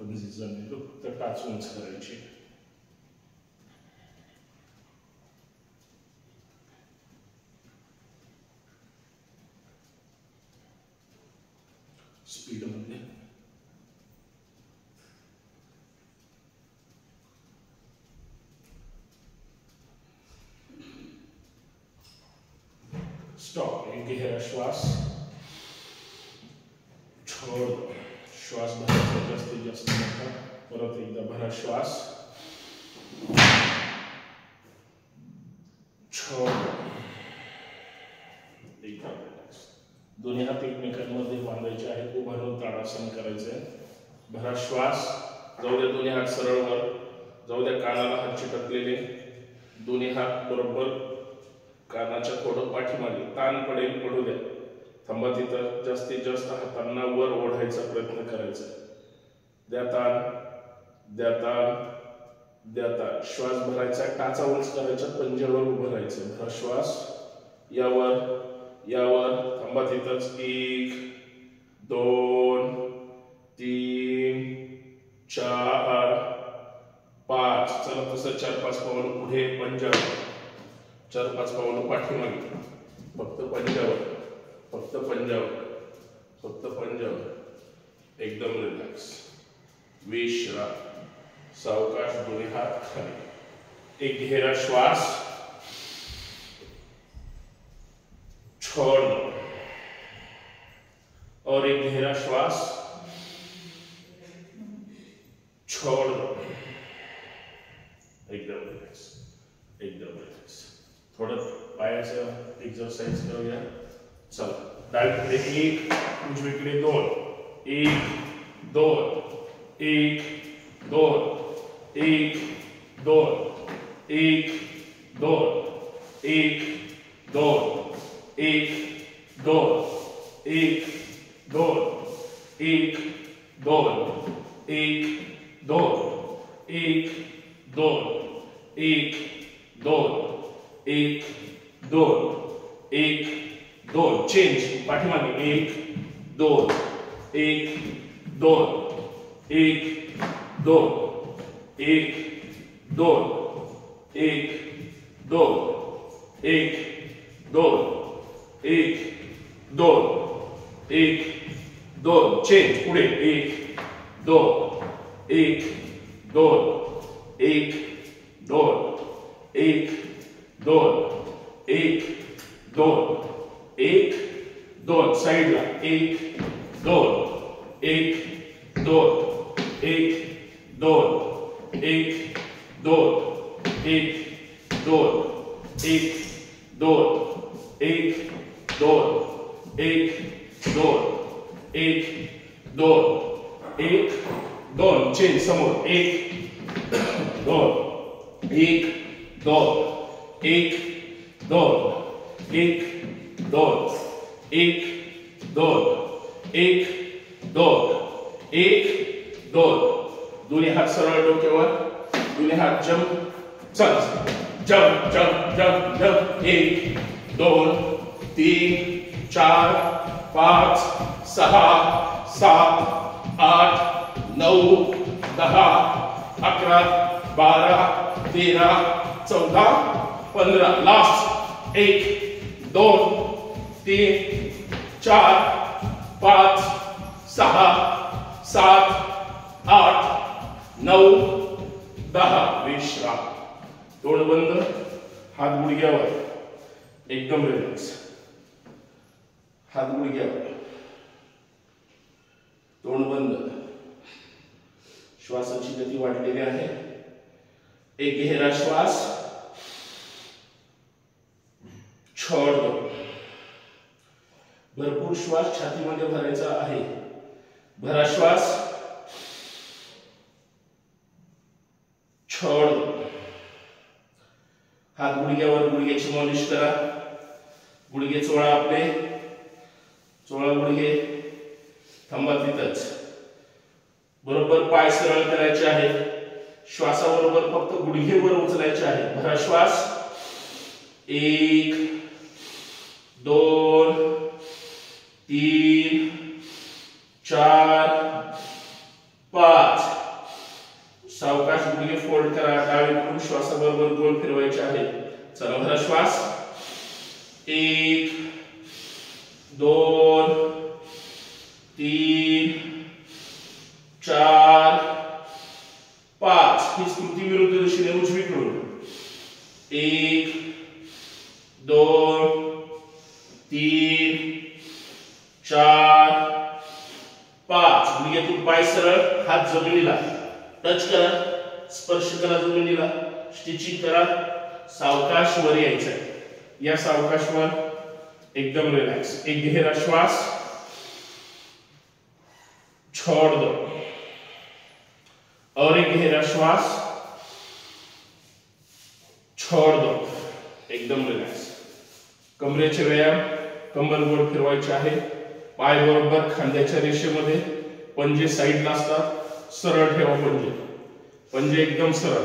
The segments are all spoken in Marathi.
जमिनीवर फक्त टाच उंच करायची. स्पीड मध्ये स्टॉप. एक गहरा श्वास, छोड़. श्वास भरायचा जास्तीत जास्त मोठा. परत एकदा भरा श्वास, छोड़. एकदा दोन्ही हात एकमेकांमध्ये बांधायचे आहेत. उभा राहून ताडासन करायचंय. भरा श्वास, जाऊ द्या दोन्ही हात सरळ वर, जाऊ द्या कानाला हात चिटकलेले. दोन्ही हात बरोबर कानाच्या थोडं पाठीमागे. ताण पडेल, पडू द्या. थांबा तिथं. जास्तीत जास्त हातांना वर ओढायचा प्रयत्न करायचा. द्या ताण, द्या ताण, द्या ताण. श्वास भरायचा, टाचा उंच करायचा, पंजावर उभं राहायचं. भरा श्वास, यावर यावर. थांबा तिथंच. 1 2 3 4 5. चला तसं 4-5 पावलं पुढे. पंजावर 4-5 पावलं पाठीमागे. फक्त पंजावर, फक्त पंजावर, फक्त पंजावर. एकदम रिलॅक्स. विश्राम. सावकाश दोन्ही हात खाली. एक गहरा श्वास, छोड़ना. और एक गहरा श्वास, छोड़ना. एकदम रिलॅक्स, एकदम रिलॅक्स. थोडं पायाचं एक्सरसाइज करूया. चला. डावीकडे 1, उजवीकडे 2. 1 2 1 2 1 2 1 2 1 2 1 2 1 2 1 2 1 2 1 2 1 2 1 2 1 2. चेंज. पाठीमागे 1 2 1 2 1 2 1 2 1 2 1 2 1 2 1 2. चेंज. पुढे 1 2 1 2 1 2 1 2 1 2 1 2. साइडला 1 2 1 2 1 2 1 2 1 2 1 2 1 2 1 2 1 2 1 2. चेंज. समोर 1 2 1 2 1 2 1 2 1 2 1 2 1 2. दोन्ही हात सरळ डोक्यावर. दोन्ही हात जंप. चल. Jump jump jump jump. 1 2 3 4 5 6 7 8 9 10 11 12 13 14 15. Last. 1 2 3 4 5 6 7 8 9 10. विश्राम. तोंड बंद, हात गुडघ्यावर. एकदम रिलॅक्स. हात गुडघ्यावर, तोंड बंद. श्वासाची गती वाढलेली आहे. एक गहरा श्वास, छोड़ दो. भरपूर श्वास छातीमध्ये भरायचा आहे. भरा श्वास, छोड़ दो. हात गुडघ्यावर, गुडघ्याची मॉलिश करा. गुडघे चोळा आपले. चोळा गुडघे. थांबा तिथंच. बरोबर पाय सरळ करायचे आहेत. श्वासाबरोबर फक्त गुडघे वर उचलायचे आहेत. भरा श्वास. 1 2 3 4 5 सावकाश गुडघे फोल्ड करा, डावीकडून श्वासाबरोबर गोल फिरवायचे आहे. चला भरा श्वास. 1 2 3 4 5. ही स्मृती विरुद्ध दिशेने उजवीकडून. 1 2 3 4 5. गुडघ्यातून पाय सरळ, हात जमिनीला टच करा, स्पर्श करा जमिनीला, स्टिचिंग करा. सावकाश वर यायचं आहे. या सावकाश वर एकदम रिलॅक्स. एक गहरा श्वास, छोड़ दो और एक गहरा श्वास, छोड़ दो. एकदम रिलॅक्स. कमरेचे व्यायाम, कंबर गोल फिरवायचे आहे. पाय बरोबर खांद्याच्या रेषेमध्ये, पंजे साईडला असतात. सरळ ठेवा पंजे, पंजे एकदम सरळ.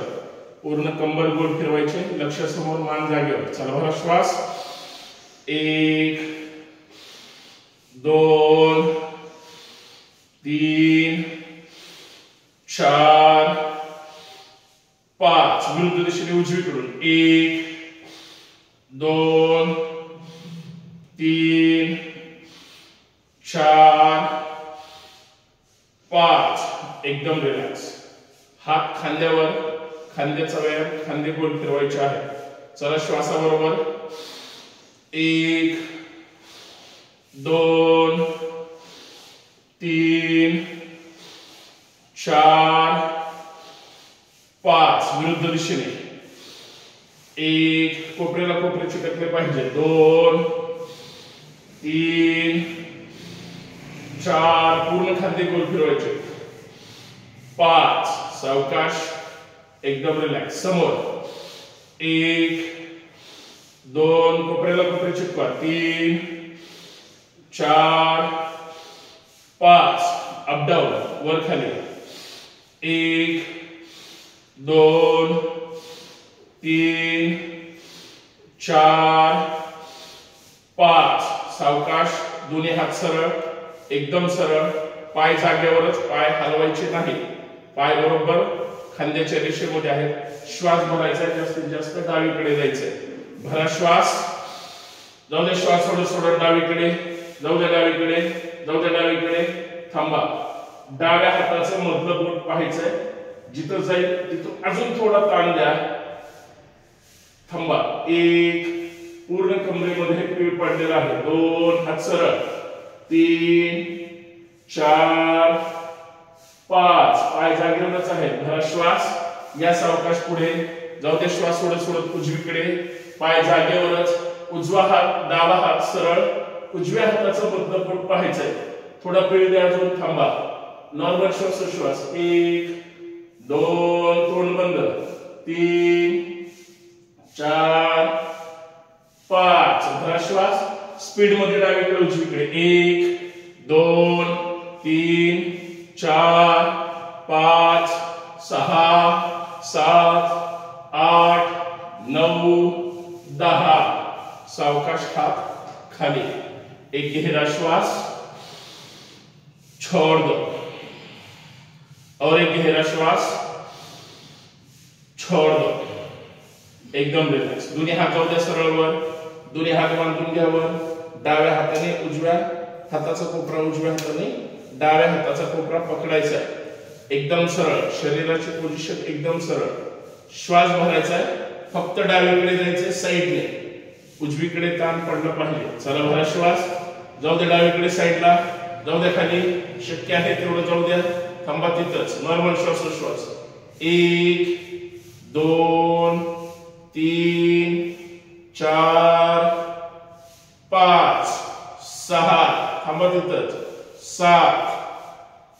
पूर्ण कंबर गोल फिरवायचे, लक्ष समोर, मान जागेवर. चला भरा श्वास. 1 2 3 4 5. विरुद्ध दिशेने उजवीकडून. 1 2 3 4 5. एकदम रिलॅक्स. हात खांद्यावर, खांद्याचा व्यायाम, खांदे गोल फिरवायचे आहे. चला श्वासाबरोबर. 1 2 3 4 5. विरुद्ध दिशेने. 1 कोपऱ्याला कोपरे चिटकले पाहिजे. 2 3 4. पूर्ण खांदे गोल फिरवायचे. 5. सावकाश, एकदम रिलॅक्स. समोर. 1 2 कोपऱ्याला कोपरे चिटकवा. 3 4 5. अप डाऊन, वर खाली. 1 2 3 4 5. सावकाश, दोन्ही हात सरळ, एकदम सरळ. पाय जागेवरच, पाय हलवायचे नाही. पाय बरोबर खांद्याच्या रेषेमध्ये आहेत. श्वास भरायचा, जास्तीत जास्त डावीकडे जायचंय. भरा श्वास. जाऊ दे श्वास सोडत सोडत डावीकडे, जाऊ दे डावीकडे, जाऊ दे डावीकडे. थांबा. डाव्या हाताचं मधलं बोट पाहायचंय. जिथं जाईल तिथून अजून थोडा ताण द्या. थांबा. 1 पूर्ण कमरेमध्ये पीळ पडलेला आहे. 2 हात सरळ. 3 4 5. पाय जागेवरच आहे. भरा श्वास. या सावकाश पुढे, जाऊ दे श्वास सोडत सोडत उजवीकडे, पाय जागेवरच. उजवा हात, डावा हात सरळ. उजव्या हाताचं मधलं बोट पाहायचंय. थोडा पीळ द्या अजून. थांबा. नॉर्मल श्वासोश्वास. 1 2 तोंड बंद. 3 4 5. भरा श्वास. स्पीड मध्ये डावीकडे उजवीकडे. 1 2 3 4 5 6 7 8 9 10. सावकाश हात खाली. एक गहरा श्वास, छोड़ दो और एक गहरा श्वास, छोड़ दो. एकदम रिलॅक्स. दोन्ही हात जाऊ द्या सरळ वर. दोन्ही हात बांधून घ्या वर. डाव्या हाताने उजव्या हाताचा कोपरा, उजव्या हाताने डाव्या हाताचा कोपरा पकडायचा आहे. एकदम सरळ. शरीराची पोझिशन एकदम सरळ. श्वास भरायचा आहे. फक्त डावीकडे जायचंय, साईडने. उजवीकडे ताण पडला पाहिजे. चला भरा श्वास. जाऊ दे डावीकडे साईडला, जाऊ द्या खाली. शक्य आहे तेवढं जाऊ द्या. थांबा तिथंच. नॉर्मल श्वासोश्वास. 1 2 3 4 5 6. थांबा तिथंच. 7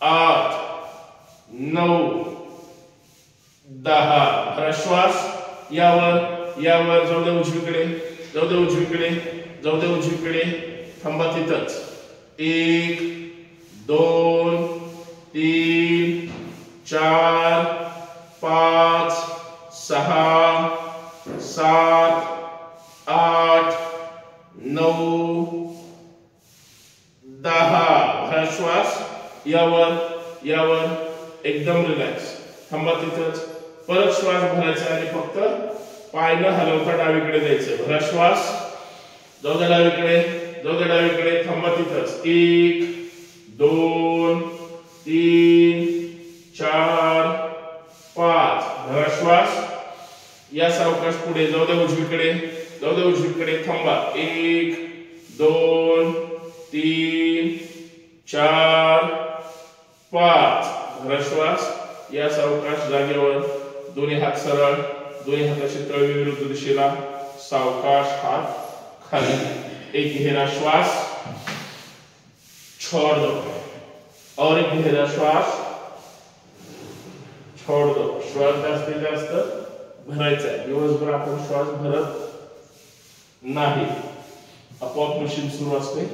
8 9 10. भरा श्वास. यावर यावर. जाऊ दे उजवीकडे, जाऊ दे उजवीकडे, जाऊ दे उजवीकडे. थांबा तिथंच. 1 2 3 4 5 6 7 8 9 10. भरा श्वास. यावर यावर. एकदम रिलॅक्स. थांबा तिथंच. परत श्वास भरायचा आणि फक्त पाय न हलवता डावीकडे जायचं. भरा श्वास, जाऊ द्या डावीकडे, जाऊ द्या डावीकडे. थांबा तिथंच. 1 2 3 4 5. भरा श्वास. या सावकाश पुढे जाऊ द्या उजवीकडे, जाऊ द्या उजवीकडे. थांबा. 1 2 3 4 5. भरा श्वास. या सावकाश जागेवर. दोन्ही हात सरळ, दोन्ही हाताची तळवी विरुद्ध दिशेला. सावकाश हात खाली. एक गहरा श्वास, छोड़ दो. और एक गहरा श्वास, छोड़ दो. श्वास जास्तीत जास्त भरायचा आहे. दिवसभर आपण श्वास भरत नाही, आपोआप मशीन सुरू असते.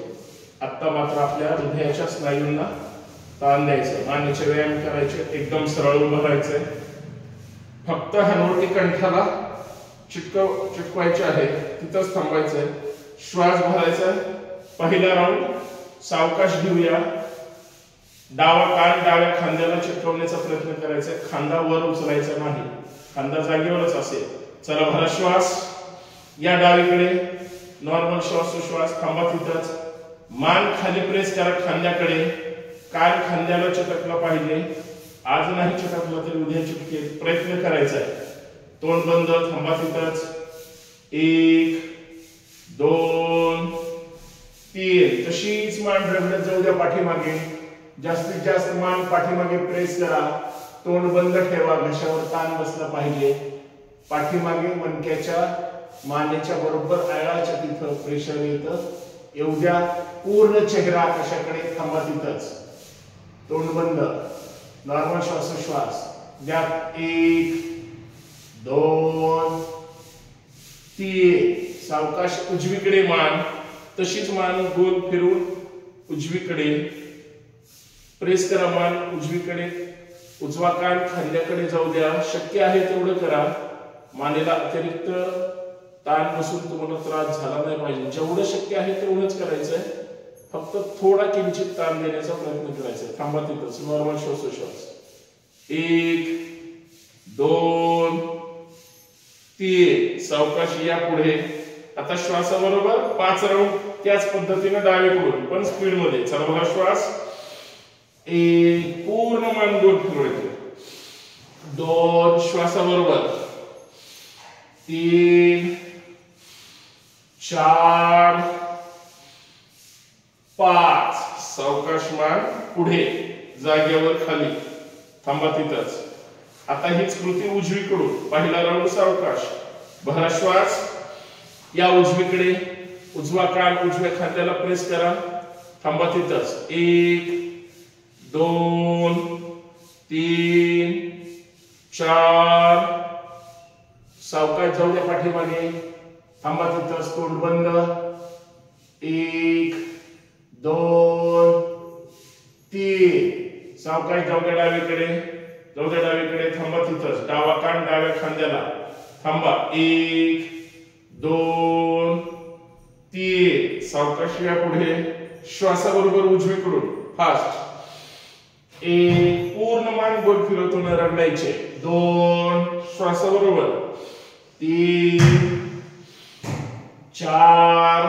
आता मात्र आपल्या हृदयाच्या स्नायूंना ताण द्यायचं. मानेचे व्यायाम करायचे. एकदम सरळ उभं राहायचंय. फक्त हनुवटी कंठाला चिटकवायचे आहे, तिथंच थांबायचंय. श्वास भरायचा. पहिला राऊंड सावकाश घेऊया. डावा कान डाव्या खांद्याला चिटकवण्याचा प्रयत्न करायचा. खांदा वर उचलायचा नाही, खांदा जागेवरच असेल. चला भरा श्वास. या डावीकडे नॉर्मल श्वास. थांबा तिथंच. मान खाली प्रेस करा खांद्याकडे. कान खांद्याला चिटकला पाहिजे. आज नाही चिटकला तरी उद्या चिटकेल. प्रयत्न करायचा आहे. तोंड बंद. थांबा तिथंच. 1 2 3. तशीच मान ढकलत जाऊ द्या पाठीमागे. जास्तीत जास्त मान पाठीमागे प्रेस करा. तोंड बंद ठेवा. घशावर ताण बसला पाहिजे. पाठीमागे मणक्याच्या मानेच्या बरोबर आयळाच्या तिथं प्रेशर येतं. एवढ्या पूर्ण चेहरा कशाकडे. थांबा तिथंच. तोंड बंद. नॉर्मल श्वास द्या. 1 2 3. सावकाश उजवीकडे मान. तशीच मान गोल फिरून उजवीकडे प्रेस करा. मान उजवीकडे. उजवा कान खांद्याकडे जाऊ द्या. शक्य आहे तेवढं करा. मानेला अतिरिक्त ताण बसून तुम्हाला त्रास झाला नाही पाहिजे. जेवढं शक्य आहे तेवढंच करायचंय. फक्त थोडा किंचित ताण देण्याचा प्रयत्न करायचा. थांबा तिथंच. नॉर्मल श्वास. 1 2 3. सावकाश या पुढे. आता श्वासाबरोबर 5 राऊंड त्याच पद्धतीने डावीकडून पण स्पीड मध्ये. चला बघा श्वास. 1. पूर्ण मान गोल फिरवायचे. 2. श्वासाबरोबर. 3 4 5. सावकाश मान पुढे, जागेवर खाली. थांबा तिथंच. आता हीच कृती उजवीकडून. पहिला राऊंड सावकाश. भरा श्वास. या उजवीकडे. उजवा कान उजव्या खांद्याला प्रेस करा. थांबा तिथंच. 1 2 3 4. सावकाश जाऊ द्या पाठीमागे. थांबा तिथंच. तोंड बंद. 1 2 3. सावकाश जाऊ द्या डावीकडे. जाऊ द्या डावीकडे. थांबा तिथंच. डावा कान डाव्या खांद्याला. थांबा. 1 2 3. सावकाश या पुढे. श्वासाबरोबर उजवीकडून फास्ट. 1. पूर्ण मान गोल फिरवतो न रगडायचे. 2. श्वासाबरोबर. 3 4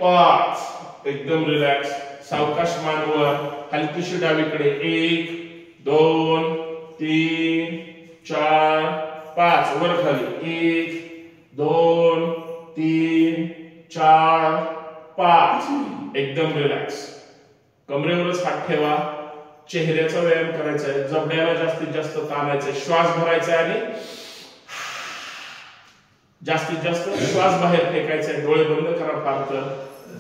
5. एकदम रिलॅक्स. सावकाश मानवर. हलकीशी डावीकडे. 1 2 3 4 5. वर खाली. 1 2 3 4 5. एकदम रिलॅक्स. कमरेवरच हात ठेवा. चेहऱ्याचा व्यायाम करायचा आहे. जबड्याला जास्तीत जास्त ताणायचं आहे. श्वास भरायचा आहे आणि जास्तीत जास्त श्वास बाहेर फेकायचा आहे. डोळे बंद करा. फार तर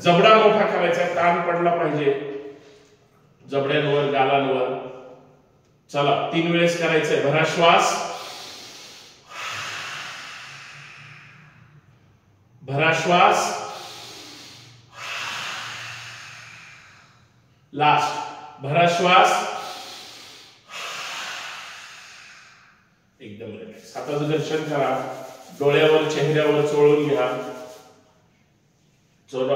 जबडा मोठा करायचा आहे. ताण पडला पाहिजे जबड्यांवर, गालांवर. चला 3 वेळेस करायचंय. भरा श्वास. भरा श्वास. लास्ट. भरा श्वास. एकदम रिलॅक्स. हाताचं दर्शन करा. डोळ्यावर चेहऱ्यावर चोळून घ्या. चोळा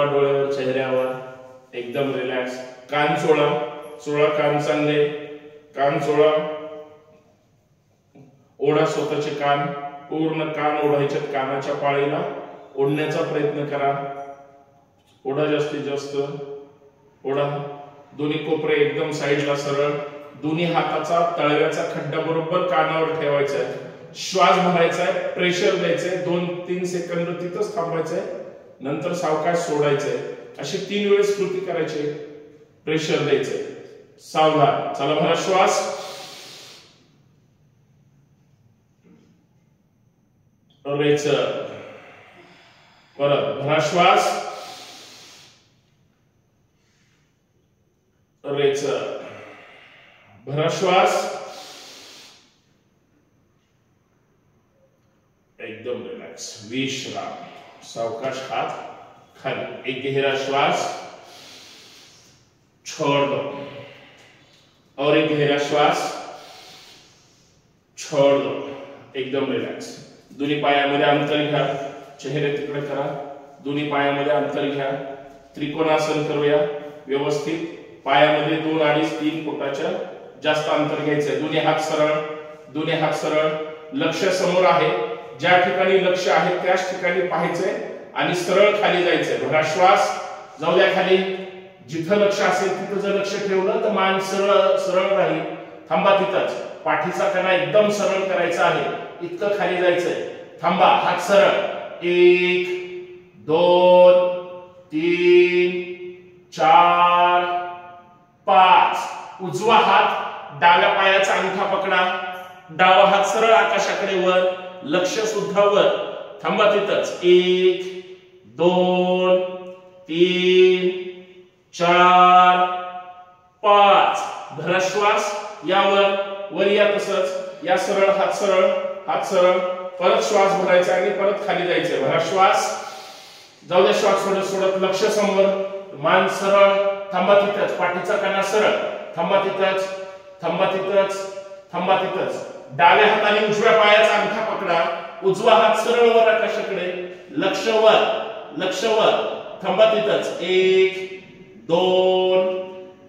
डोळ्यावर चेहऱ्यावर. एकदम रिलॅक्स. कान चोळा. चोळा कान चांगले. कान चोळा, ओढा स्वतःचे कान, पूर्ण कान ओढायचे, कानाच्या पाळीला ओढण्याचा प्रयत्न करा, ओढा जास्तीत जास्त ओढा, दोन्ही कोपरे एकदम साईडला सरळ, दोन्ही हाताचा तळव्याचा खड्डा बरोबर कानावर ठेवायचा आहे, श्वास भरायचा आहे, प्रेशर द्यायचंय, 2-3 सेकंद तिथंच थांबायचंय, नंतर सावकाश सोडायचंय, अशी 3 वेळेस कृती करायची, प्रेशर द्यायचंय, सावधान, चला भरा श्वास, रेच, परत भरा श्वास, रेच, भरा श्वास, एकदम रिलॅक्स, विश्राम, सावकाश हाथ खाली, एक गहरा श्वास, छोड़ दो, और एक गहरा श्वास, छोड़ दो, एकदम रिलॅक्स, दोन्ही पायामध्ये अंतर घ्या, चेहरे तिकडे करा, दोन्ही पायामध्ये अंतर घ्या, त्रिकोणासन करूया व्यवस्थित, पायामध्ये 2-2.5-3 फुटाच्या जास्त अंतर घ्यायचंय, दोन्ही हात सरळ, दोन्ही हात सरळ, लक्ष समोर आहे, ज्या ठिकाणी लक्ष आहे त्याच ठिकाणी पाहायचंय आणि सरळ खाली जायचंय, भरा श्वास, जाऊ द्या खाली, जिथं लक्ष असेल तिथं जर लक्ष ठेवलं तर मान सरळ सरळ राहील, थांबा तिथंच, पाठीचा कणा एकदम सरळ करायचा आहे, इतकं खाली जायचंय, थांबा, हात सरळ, 1 2 3 4 5, उजवा हात डाव्या पायाचा अंगठा पकडा, डावा हात सरळ आकाशाकडे वर, लक्ष सुद्धा वर, थांबा तिथंच, 1 2 3 4 5, धरा श्वास, यावर वर या, तसंच या, सरळ हात सरळ, हात सरळ, परत श्वास भरायचा आणि परत खाली जायचंय, भरा श्वास, जाऊ द्या श्वास सोडत सोडत, लक्ष समोर, मान सरळ, थांबा तिथंच, पाठीचा कणा सरळ, थांबा तिथंच, थांबा तिथंच, थांबा तिथंच, डाव्या हाताने उजव्या पायाचा अंगठा पकडा, उजवा हात सरळ वर आकाशाकडे, लक्ष वर, लक्ष वर, थांबा तिथंच, 1 2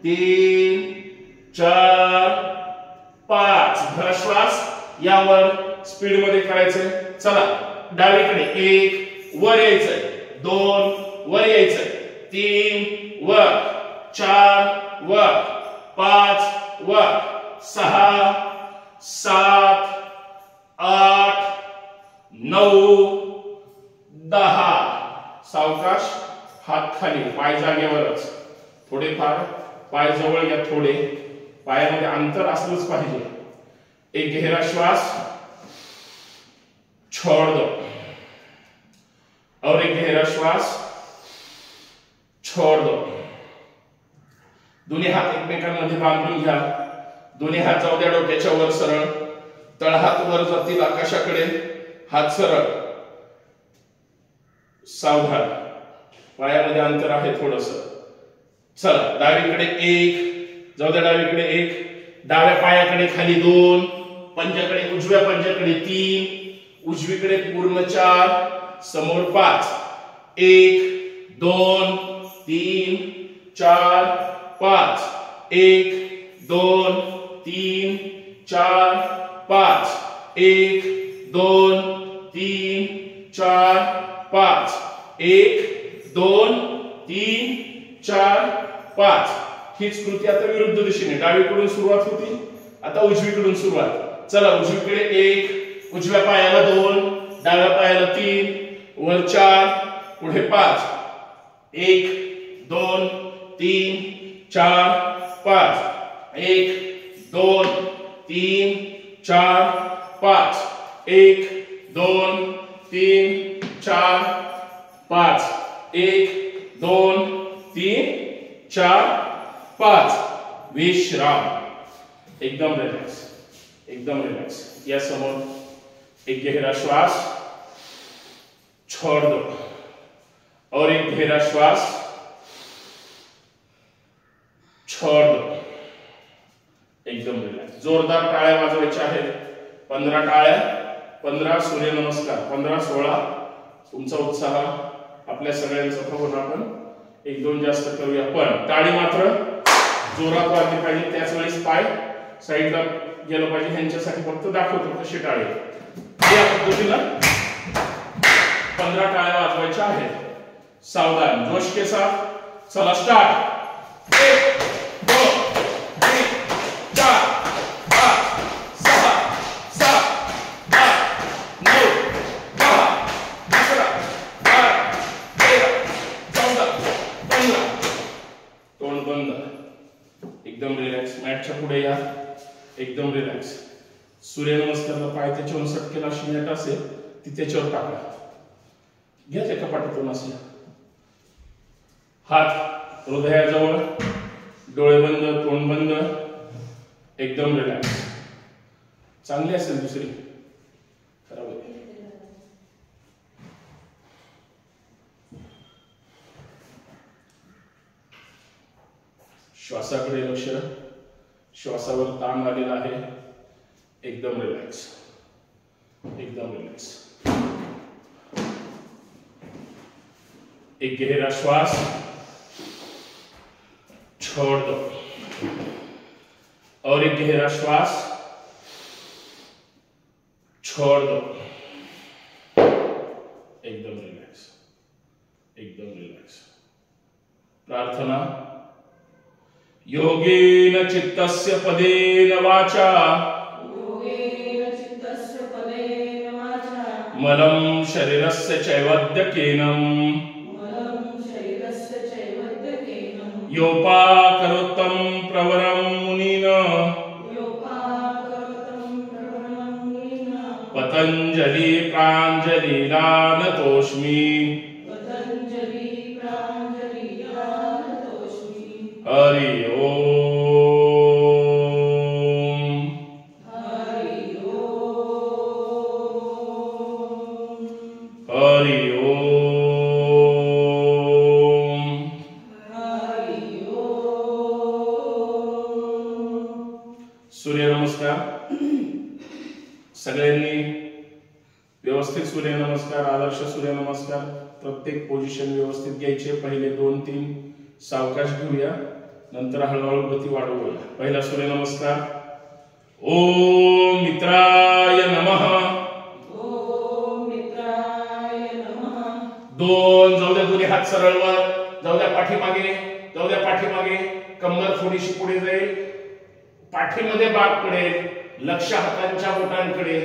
3 4 5, भरा श्वास, यावर स्पीड मध्ये करायचंय, चला डावीकडे, 1 वर यायचंय, 2 वर यायचंय, 3 वर, 4 वर, 5 वर, 6 7 8 9 10, सावकाश, हात खाली, पाय जागेवरच, थोडेफार पाय जवळ घ्या, थोडे पायामध्ये अंतर असलंच पाहिजे, एक गहरा श्वास, छोड़ दो, और एक गहरा श्वास, छोड़ दो, दोन्ही हात एकमेकांमध्ये बांधून घ्या, दोन्ही हात जाऊ द्या डोक्याच्या वर सरळ, तळहात वर जातील आकाशाकडे, हात सरळ, सावधान, पायामध्ये अंतर आहे थोडस, चला डावीकडे 1, जाऊ द्या डावीकडे 1, डाव्या पायाकडे खाली 2, पंजाकडे, उजव्या पंजाकडे 3, उजवीकडे पूर्ण 4, समोर 5, 1 2 3 4 5, 1 2 3 4 5, 1 2 3 4 5, 1 2 3 4 5, हीच कृती आता विरुद्ध दिशेने, डावीकडून सुरुवात होती, आता उजवीकडून सुरुवात, चला उजवीकडे 1, उजव्या पायाला 2, डाव्या पायाला 3, वर 4, पुढे 5, 1 2 3 4 5, 1 2 3 4 5, 1 2 3 4 5, 1 2 3 4 5, विश्राम, एकदम रिलॅक्स, एकदम रिलॅक्स, या समोर एक गहरा श्वास, छोड़ दो, और एक गहरा श्वास, छोड़ दो, एकदम रिलॅक्स, जोरदार टाळ्या वाजवायच्या आहेत, 15 टाळ्या, 15 सूर्यनमस्कार, 15-16, तुमचा उत्साह आपल्या सगळ्यांचा पाहून आपण 1-2 जास्त करूया, पण टाळी मात्र जोरात वाजली पाहिजे, त्याच वेळेस पाय साईडला गेलं पाहिजे, ह्यांच्यासाठी फक्त दाखवतो कशी टाळे. या पद्धतीनं 15 टाळ्या वाजवायच्या आहेत. सावधान, जोश के साथ. चला स्टार्ट. 1 2 3 4 5 6 7 8 9 10 11 12 13 14 15. तोंड बंद, एकदम रिलॅक्स. मॅटच्या पुढे या, एकदम रिलॅक्स. सूर्यनमस्कारला पाय त्याच्यावर सटकेला अशी मॅट असेल ती त्याच्यावर टाका. घ्या त्या कपाटातून असे हात हृदयाजवळ, डोळे बंद, तोंड बंद, एकदम रिलॅक्स. चांगली असेल दुसरी, खराब आहे. श्वासाकडे लक्ष, श्वासावर ताण आलेला आहे. एकदम रिलॅक्स, एकदम रिलॅक्स. एक गहरा श्वास, छोड़ दो, और एक गहरा श्वास, छोड़ दो. एकदम रिलॅक्स, एकदम रिलॅक्स. प्रार्थना. योगेन चित्तस्य पदेन वाचा, मलं शरीरस्य चैवद्यकेनं, योपाकरोत्तं प्रवरं मुनिन, पतंजलि प्राञ्जलिना नतोऽस्मि. हरि सूर्यनमस्कार. सगळ्यांनी व्यवस्थित सूर्यनमस्कार, आदर्श सूर्यनमस्कार, प्रत्येक पोझिशन व्यवस्थित घ्यायचे. पहिले 2-3 सावकाश घेऊया, नंतर हळूहळू गती वाढवूया. पहिला सूर्यनमस्कार. ओम मित्राय नमः. ओम मित्राय नमः. 2 जाऊ द्या, दोन्ही हात सरळ वर, जाऊ द्या पाठीमागे, जाऊ द्या पाठीमागे. कंबर थोडीशी पुढे जाईल, पाठीमध्ये बाग पडेल. लक्ष हातांच्या बोटांकडे,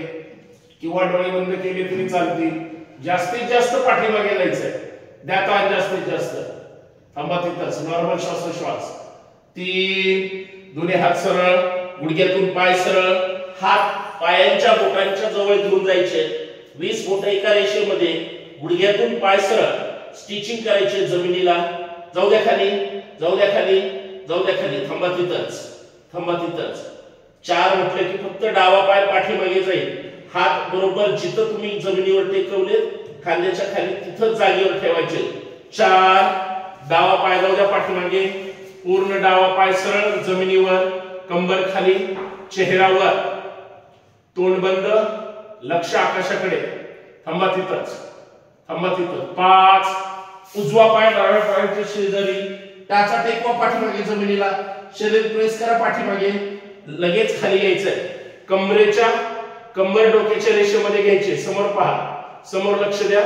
किंवा डोळे बंद केले तरी चालतील. जास्तीत जास्त पाठीमागे जायचंय. द्या ताण जास्तीत जास्त. थांबा तिथंच, नॉर्मल श्वासोश्वास. 3 दोन्ही हात सरळ, गुडघ्यातून पाय सरळ, हात पायांच्या बोटांच्या जवळ घेऊन जायचे. 20 बोट एका रेषेमध्ये, गुडघ्यातून पाय सरळ, स्टिचिंग करायचे जमिनीला. जाऊ द्या खाली, जाऊ द्या खाली, जाऊ द्या खाली. थांबा तिथंच, थांबा तिथंच. 4 म्हटले की फक्त डावा पाय पाठीमागे जाईल. हात बरोबर जिथं तुम्ही जमिनीवर टेकवले खांद्याच्या खाली तिथंच जागेवर ठेवायचे. 4 डावा पाय जाऊ द्या पाठीमागे, पूर्ण डावा पाय सरळ जमिनीवर, कंबर खाली, चेहऱ्यावर, तोंड बंद, लक्ष आकाशाकडे. थांबा तिथंच, थांबा तिथं. 5 उजवा पाय डाव्या पायाच्या शेजारी, टाचा टेकवा पाठीमागे जमिनीला, शरीर प्रेस करा पाठीमागे, लगेच खाली यायचंय. कंबर डोक्याच्या रेषेमध्ये घ्यायचे. समोर पहा, समोर लक्ष द्या,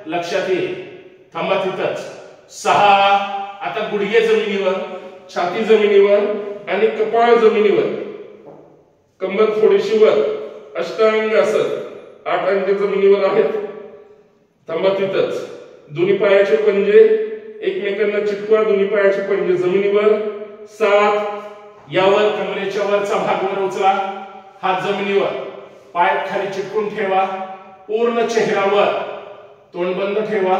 लक्षात येईल. थांबा तिथंच. 6 आता गुडघे जमिनीवर, छाती जमिनीवर आणि कपाळ जमिनीवर, कंबर थोडीशी वर, अष्टांग आसन. 8 अंग जमिनीवर आहेत. थांबा तिथंच. दोन्ही पायाचे पंजे एकमेकांना चिटकवा, दोन्ही पायाचे पंजे जमिनीवर. 7 यावर कमरेच्या वरचा भाग वर उचला, हात जमिनीवर, पाय खाली चिटकून ठेवा, पूर्ण चेहऱ्यावर, तोंड बंद ठेवा,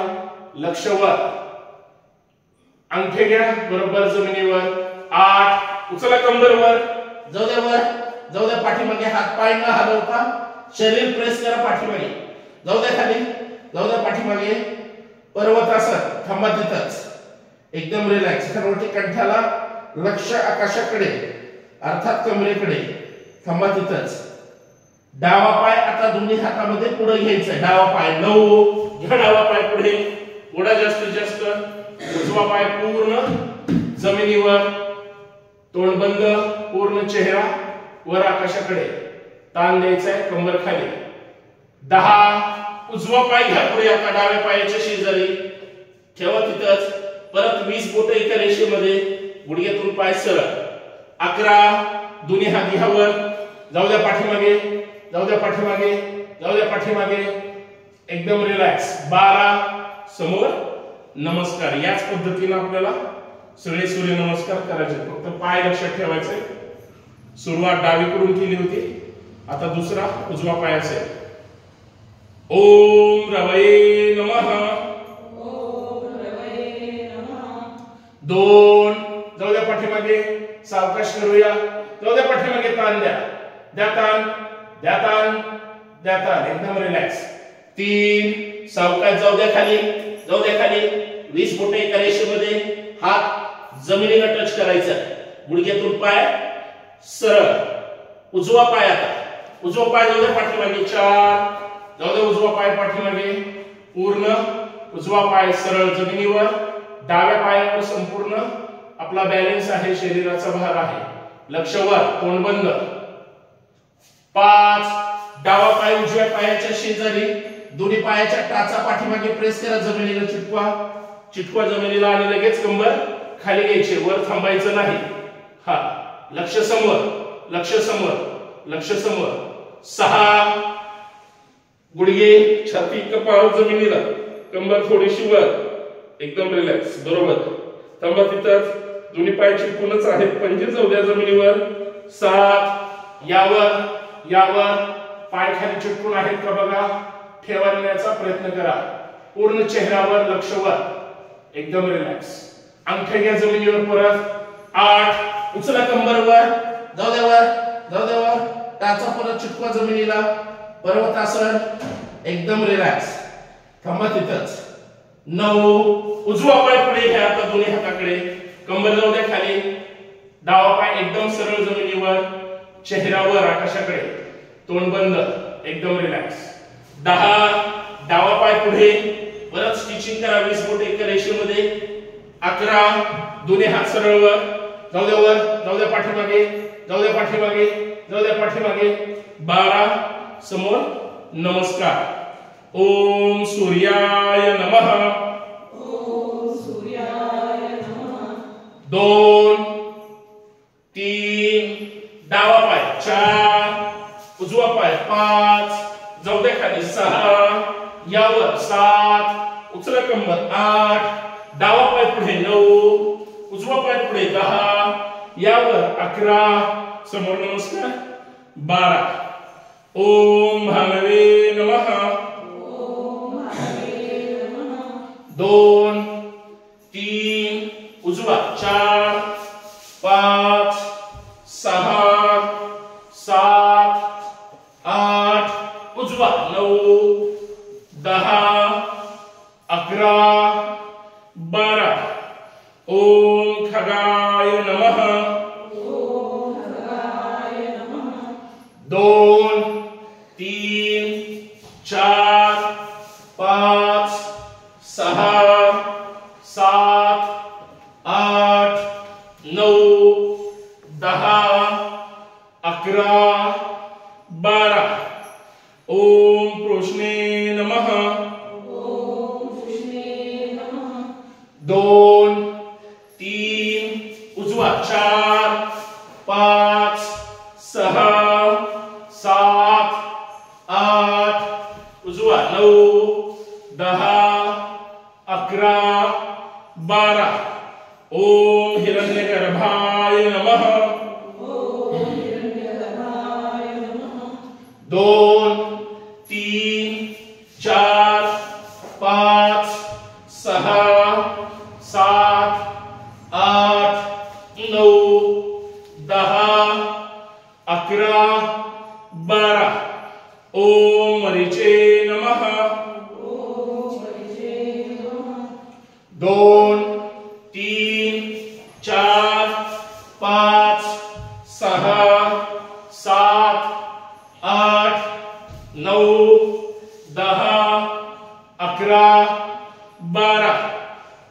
लक्ष वर. अंगठे घ्या बरोबर जमिनीवर. 8 उचला कंबर वर, जाऊ द्या वर, जाऊ द्या पाठीमागे. हात पाय न हलवता शरीर प्रेस करा पाठीमागे. जाऊ द्या खाली, जाऊ द्या पाठीमागे. पर्वतासन. थांबा तिथंच, एकदम रिलॅक्स. खरवटी कंठाला, लक्ष आकाशाकडे, अर्थात कमरेकडे. थांबा तिथंच. डावा पाय आता दोन्ही हातामध्ये पुढे घ्यायचा. डावा पाय 9 घ्या, डावा पाय पुढे, पुढे जास्तीत जास्त. उजवा पाय पूर्ण जमिनीवर, तोंड बंद, पूर्ण चेहरा, वर आकाशाकडे, ताण द्यायचा आहे कंबर खाली. 10 उजवा पाय घ्या पुढे आता डाव्या पायाच्या शेजारी ठेवा तिथंच. परत 20 बोट एका रेषेमध्ये, गुडघ्यातून पाय सरळ. 11 दोन्ही हात घ्या वर, जाऊ द्या पाठीमागे, जाऊ द्या पाठीमागे, जाऊ द्या पाठीमागे, एकदम रिलॅक्स. 12 समोर नमस्कार. याच पद्धतीने आपल्याला सगळे सूर्य नमस्कार करायचे. फक्त पाय लक्षात ठेवायचे. सुरुवात डावीकडून केली होती, आता दुसरा उजवा पाय असेल. ओम रवये नमः. ओम रवये नमः. 2 जाऊ द्या पाठीमागे, सावकाश करूया. जाऊ द्या पाठीमागे, ताण द्या, द्या ताण, द्या ताण, द्या ताण, एकदम रिलॅक्स. 3 सावकाश जाऊ द्या खाली, जाऊ द्या खाली. 20 बोटे एका रेषेमध्ये, हात जमिनीला टच करायचा. गुडघ्यातून पाय सरळ. उजवा पाय आता, उजवा पाय जाऊ द्या पाठीमागे. 4 जाऊ द्या उजवा पाय पाठीमागे, पूर्ण उजवा पाय सरळ जमिनीवर. डाव्या पायावर संपूर्ण आपला बॅलन्स आहे, शरीराचा भार आहे. लक्ष वर, तोंड बंद. 5 डावा पाय उजव्या पायाच्या शेजारी, दोन्ही पायाच्या टाचा पाठीमागे प्रेस करा, जमिनीला चिटकवा. चिटकवा जमिनीला आणि लगेच कंबर खाली घ्यायची, वर थांबायचं नाही. हा, लक्ष समोर, लक्ष समोर, लक्ष समोर. 6 गुडघे, छाती, कपाळ जमिनीला, कंबर थोडीशी वर, एकदम रिलॅक्स. बरोबर, थांबा तिथंच. दोन्ही पाय चिटकूनच आहेत, पंजे जाऊ द्या जमिनीवर. 7 यावर, यावर पाय खाली चिटकून आहेत का बघा, ठेवण्याचा प्रयत्न करा. पूर्ण चेहऱ्यावर, लक्ष वर, एकदम रिलॅक्स. अंगठे घ्या जमिनीवर परत. 8 उचला कंबर वर, जाऊ द्या वर, जाऊ द्या वर. टाचा परत चिटकवा जमिनीला, पर्वतासन, एकदम रिलॅक्स. थांबा तिथंच. 9 उजवा पाय पुढे घ्या आता दोन्ही हाताकडे, कंबर जाऊ द्या खाली. डावा पाय एकदम सरळ जमिनीवर, चेहऱ्यावर आकाशाकडे, तोंड बंद, एकदम रिलॅक्स. 10 डावा पाय पुढे, परत स्टिचिंग करा 20 बोट एका रेषेमध्ये. 11 दोन्ही हात सरळ वर, जाऊ द्या वर, जाऊ द्या पाठीमागे, जाऊ द्या पाठीमागे, जाऊ द्या पाठीमागे. 12 समोर नमस्कार. ओम सूर्याय नमः. ओम सूर्याय नमः. 2 3 डावा पाय. 4 उजवा पाय. 5 जाऊ द्या खाली. 6 यावर. 7 उचला कंबर. 8 डावा पाय पुढे. 9 उजवा पाय पुढे. 10 यावर. 11 समोर नमस्कार. 12 ओम भानवे नमः. ओम भानवे नमः. 2 3 उजवा. 4 5 6 7 8 उजवा. 9 10 11 12 ओम खगाय नमः. ओम खगाय नमः. 2 3 4 5 6 7 8 9 10 11 12 ओम कृष्णे नमः. ओम कृष्णे नमः. 2 3 उजवा. 4 5 6 7 8 उजवा. 9 10 11 12 ओम हिरण्यगर्भाय नमः. ओम हिरण्यगर्भाय नमः. 2 3 4 5 6 7 8 9 10 11 12 ओम मरीचे नमः. ओम मरीचे नमः. 2 3 4 5 6 7 8 9 10 11 12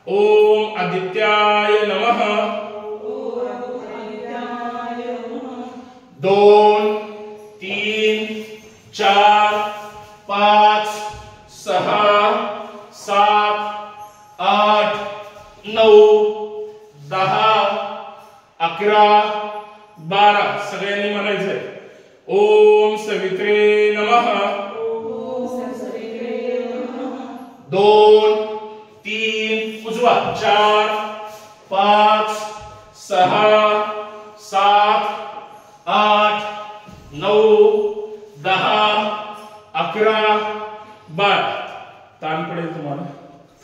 ओम आदित्याय नमः. ओम आदित्याय नमः. 2 4 5 6 7 8 9 10 11 12 सगळ्यांनी म्हणायचंय ओम सवित्रे नमः. ओम सवित्रे नमः. 2 3 उजवा 4 5 6 7 8 9 10 11 12 ताण पडेल तुम्हाला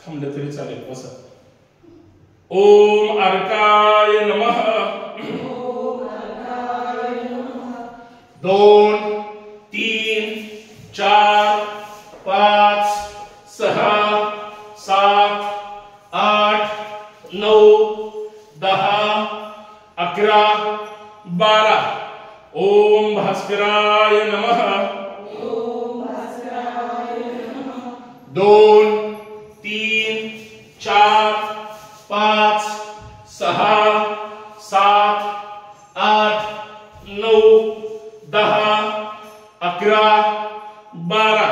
थांबले तरी चालेल बसा. ओम अर्काय नमः. ओम अर्काय नमः. 2 3 4 5 6 7 8 9 10 11 12 ओम भास्कराय नमः. ओम भास्कराय नमः. 2 3 4 5 6 7 8 9 10 11 12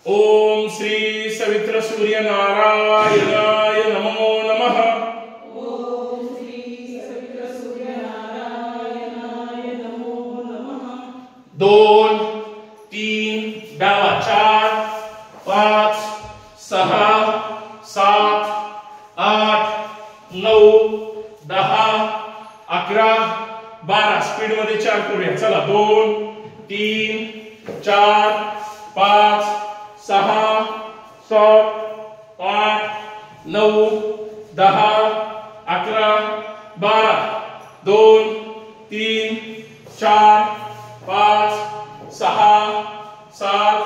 ओम श्री सवित्र सूर्य नारायणाय नमो नमः. ओम श्री सवित्र सूर्यनारायणाय नमो नमः. 2 3 डावा 4 5 6 7 8 9 10 11 12 स्पीड मध्ये 4 करूया चला. 2 3 4 5 6 7 8 9 10 11 12 2 3 4 5 6 7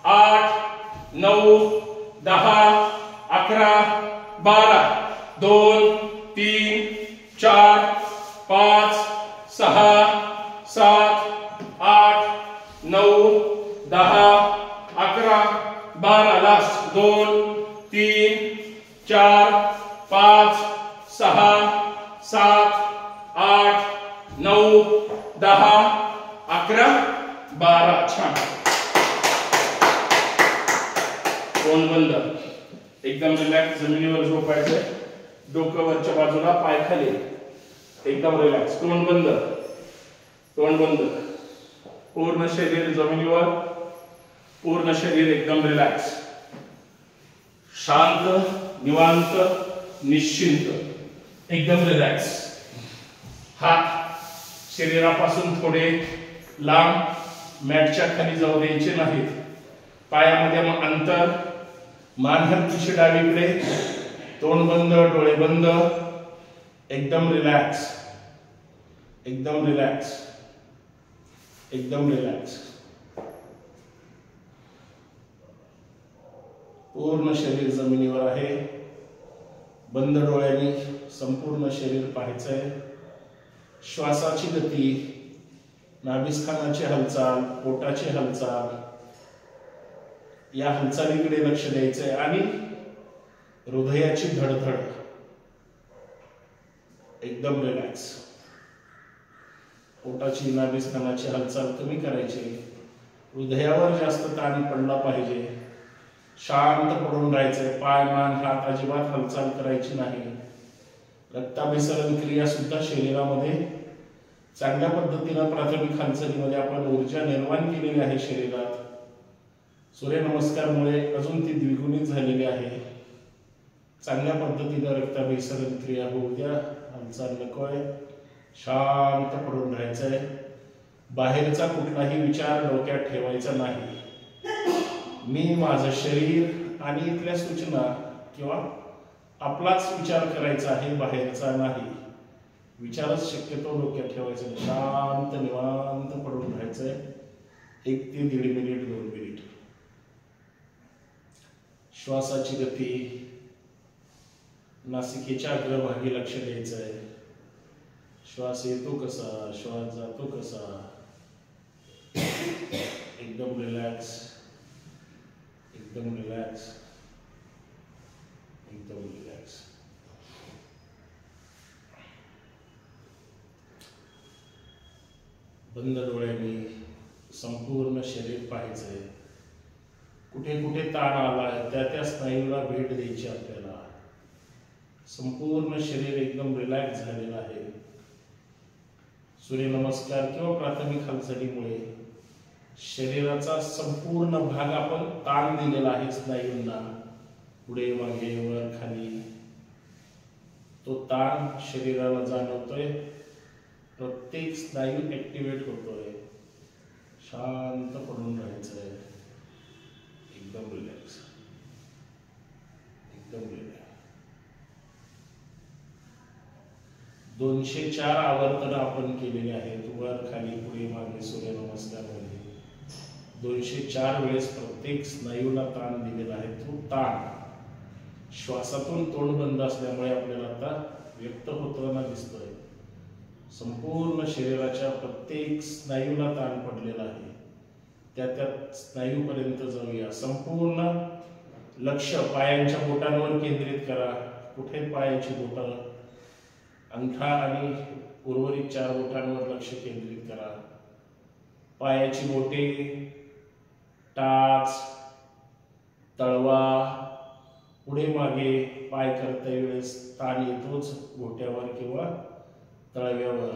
8 9 10 11 12 2 3 4 5 6 7 8 9 10 11 12 लास्ट 2 3 4 5 6 7 8 9 10 11 12 छान. तोंड बंद एकदम रिलॅक्स जमिनीवर झोपायचंय. डोकं वरच्या बाजूला पाय खाली एकदम रिलॅक्स. तोंड बंद तोंड बंद. पूर्ण शरीर जमिनीवर पूर्ण शरीर एकदम रिलॅक्स शांत निवांत निश्चिंत एकदम रिलॅक्स. हात शरीरापासून थोडे लांब मॅटच्या खाली जाऊ द्यायचे नाहीत. पायामध्ये मग अंतर. मान हलकीशी डावीकडे. तोंड बंद डोळे बंद एकदम रिलॅक्स एकदम रिलॅक्स एकदम रिलॅक्स. पूर्ण शरीर जमिनीवर आहे. बंद डोळ्यांनी संपूर्ण शरीर पाहायचंय. श्वासाची गती, नाभिस्थानाची हालचाल, पोटाची हालचाल या हालचालीकडे लक्ष द्यायचंय आणि हृदयाची धडधड एकदम रिलॅक्स. पोटाची नाभिस्थानाची हालचाल कमी करायची. हृदयावर जास्त ताण पडला पाहिजे. शांत पडून राहायचंय. पाय मान हात अजिबात हालचाल करायची नाही. रक्ताभिसरण क्रिया सुद्धा शरीरामध्ये चांगल्या पद्धतीने प्राथमिक हालचालीमध्ये आपण ऊर्जा निर्माण केलेली आहे शरीरात. सूर्यनमस्कारमुळे अजून ती द्विगुणित झालेली आहे. चांगल्या पद्धतीने रक्ताभिसरण क्रिया होऊ द्या. हालचाल नकोय. शांत पडून राहायचंय. बाहेरचा कुठलाही विचार डोक्यात ठेवायचा नाही. मी माझं शरीर आणि इथल्या सूचना किंवा आपलाच विचार करायचा आहे, बाहेरचा नाही. विचारच शक्यतो डोक्यात ठेवायचा. शांत निवांत पडून राहायचंय. 1 ते 1.5 मिनिट 2 मिनिट. श्वासाची गती, नासिकेच्या अग्रभागी लक्ष द्यायचंय. श्वास येतो कसा, श्वास जातो कसा. एकदम रिलॅक्स एकदम रिलॅक्स एकदम रिलॅक्स. बंद डोळ्यांनी संपूर्ण शरीर पाहायचंय. कुठे कुठे ताण आलाय त्या त्या स्नायूला भेट द्यायची आपल्याला. संपूर्ण शरीर एकदम रिलॅक्स झालेलं आहे. सूर्यनमस्कार किंवा प्राथमिक हालचालीमुळे शरीराचा संपूर्ण भाग आपण ताण दिलेला आहे स्नायूंना, पुढे मागे वर खाली. तो ताण शरीराला जाणवतोय, प्रत्येक स्नायू ऍक्टिव्हेट होतोय. शांत पडून राहायचंय, एकदम रिलॅक्स, एकदम रिलॅक्स. 204 आवर्तन आपण केलेले आहेत, वर खाली पुढे मागे सूर्यनमस्कार मध्ये. 204 वेळेस प्रत्येक स्नायूला ताण दिलेला आहे. तो ताण श्वासातून तोंड बंद असल्यामुळे आपल्याला आता व्यक्त होताना दिसतोय. संपूर्ण शरीराच्या प्रत्येक स्नायूला ताण पडलेला आहे. त्या त्या स्नायूपर्यंत जाऊया. संपूर्ण लक्ष पायांच्या बोटांवर केंद्रित करा. कुठे पायाची बोटं, अंगठा आणि उर्वरित 4 बोटांवर लक्ष केंद्रित करा. पायाची बोटे, टाच, तळवा, पुढे मागे पाय करता वेळेस ताण येतोच घोट्यावर किंवा तळव्यावर.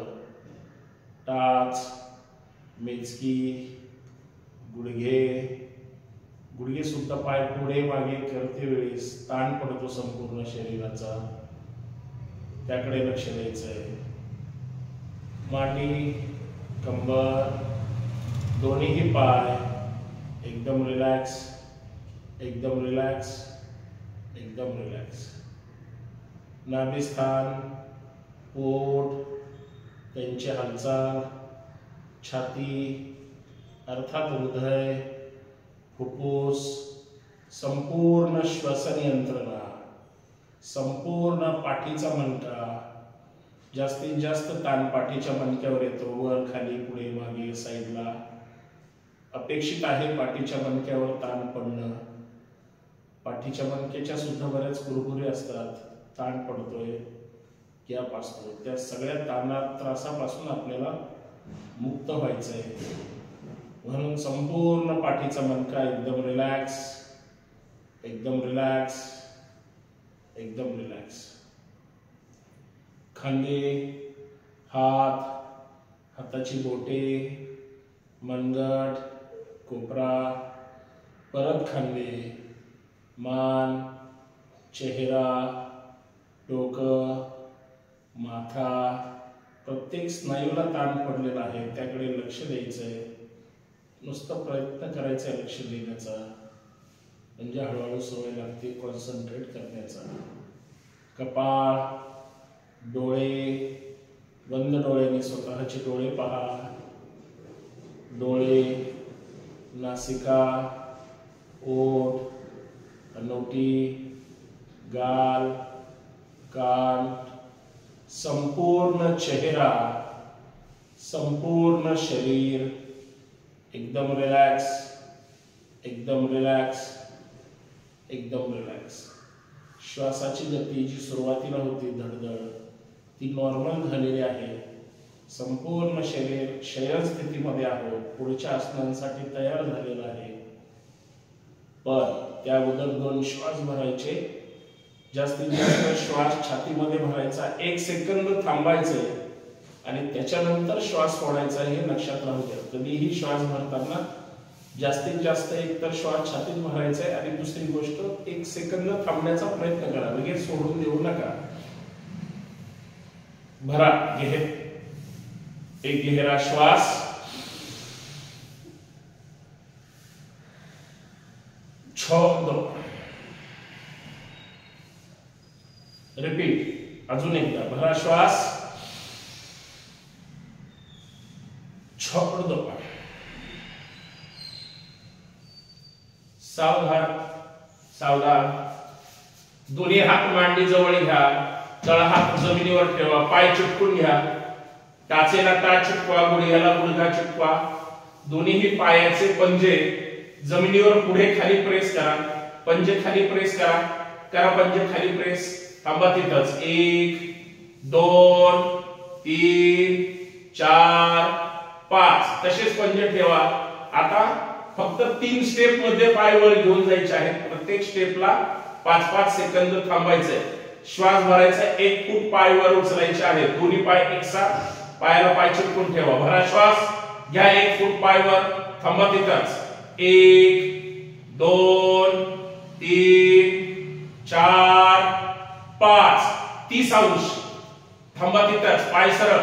टाच, मेचकी, गुडघे सुद्धा पाय पुढे मागे करते वेळेस ताण पडतो संपूर्ण शरीराचा, त्याकडे लक्ष द्यायचंय. मांडी, कंबर, दोन्हीही पाय एकदम रिलॅक्स, एकदम रिलॅक्स, एकदम रिलॅक्स. नाभिस्थान, पोट, त्यांची हालचाल, छाती अर्थात हृदय, फुफ्फुस, संपूर्ण श्वसन यंत्रणा, संपूर्ण पाठीचा मणका. जास्तीत जास्त ताण पाठीच्या मणक्यावर येतो, वर खाली पुढे मागे साईडला. अपेक्षित आहे पाठीच्या मणक्यावर ताण पडणं. पाठीच्या मणक्याच्या सुद्धा बऱ्याच कुरबुरे असतात, ताण पडतोय, गॅप असतो. त्या सगळ्या त्रासापासून आपल्याला मुक्त व्हायचंय. म्हणून संपूर्ण पाठीचा मणका एकदम रिलॅक्स, एकदम रिलॅक्स, एकदम रिलॅक्स. खांदे, हात, हाताची बोटे, मनगट, कोपरा, परत खांदे, मान, चेहरा, डोकं, माथा. प्रत्येक स्नायूला ताण पडलेला आहे, त्याकडे लक्ष द्यायचंय. नुसतं प्रयत्न करायचा लक्ष देण्याचा, म्हणजे हळूहळू सवय लागते कॉन्सन्ट्रेट करण्याचा. कपाळ, डोळे, बंद डोळ्यांनी स्वतःचे डोळे पहा. डोळे, नासिका, ओठ, हनुवटी, गाल, कान, संपूर्ण चेहरा, संपूर्ण शरीर एकदम रिलॅक्स, एकदम रिलॅक्स, एकदम रिलॅक्स. श्वासाची गती जी सुरुवातीला होती धडधड, ती नॉर्मल झालेली आहे. संपूर्ण शरीर शयन स्थितीमध्ये आहोत, पुढच्या आसनांसाठी तयार झालेलं आहे. पण त्या अगोदर 2 श्वास भरायचे. जास्तीत जास्त श्वास छातीमध्ये भरायचा, 1 सेकंद थांबायचे आणि त्याच्यानंतर श्वास सोडायचा, हे लक्षात राहू द्या. कधीही श्वास भरताना जास्तीत जास्त एक तर श्वास छातीत भरायचा आहे आणि दुसरी गोष्ट 1 सेकंद थांबण्याचा प्रयत्न करा, लगेच सोडून देऊ नका. भरा, एक गहरा श्वास, छोड़ दो. रिपीट, अजून एकदा भरा श्वास, छोड़ दो. सावधान, सावधान. दोन्ही हात मांडी जवळ घ्या, तळ हात जमिनीवर ठेवा, पाय चिटकून घ्या. टाचेला टाच चिटकवा, गुडघ्याला गुडघा चिटकवा. दोन्ही पायाचे पंजे जमिनीवर पुढे खाली प्रेस करा. पंजे खाली प्रेस करा, करा पंजे खाली प्रेस. थांबा तिथंच. 1 2 3 4 5 तसेच पंजे ठेवा। आता फक्त 3 स्टेप मध्ये पाय वर घेऊन जायचे आहेत। प्रत्येक स्टेपला 5-5 सेकंद थांबायचंय। श्वास भरायचा, 1 फूट पाय वर उचलायचे आहेत। दोन्ही पाय एकसाथ पायाला पाय चिपकून ठेवा। भरा श्वास, घ्या 1 फूट पाय वर, थांबा तिथंच। 1 2 3 4 5 30 अंश थांबा तिथंच। पाय सरळ,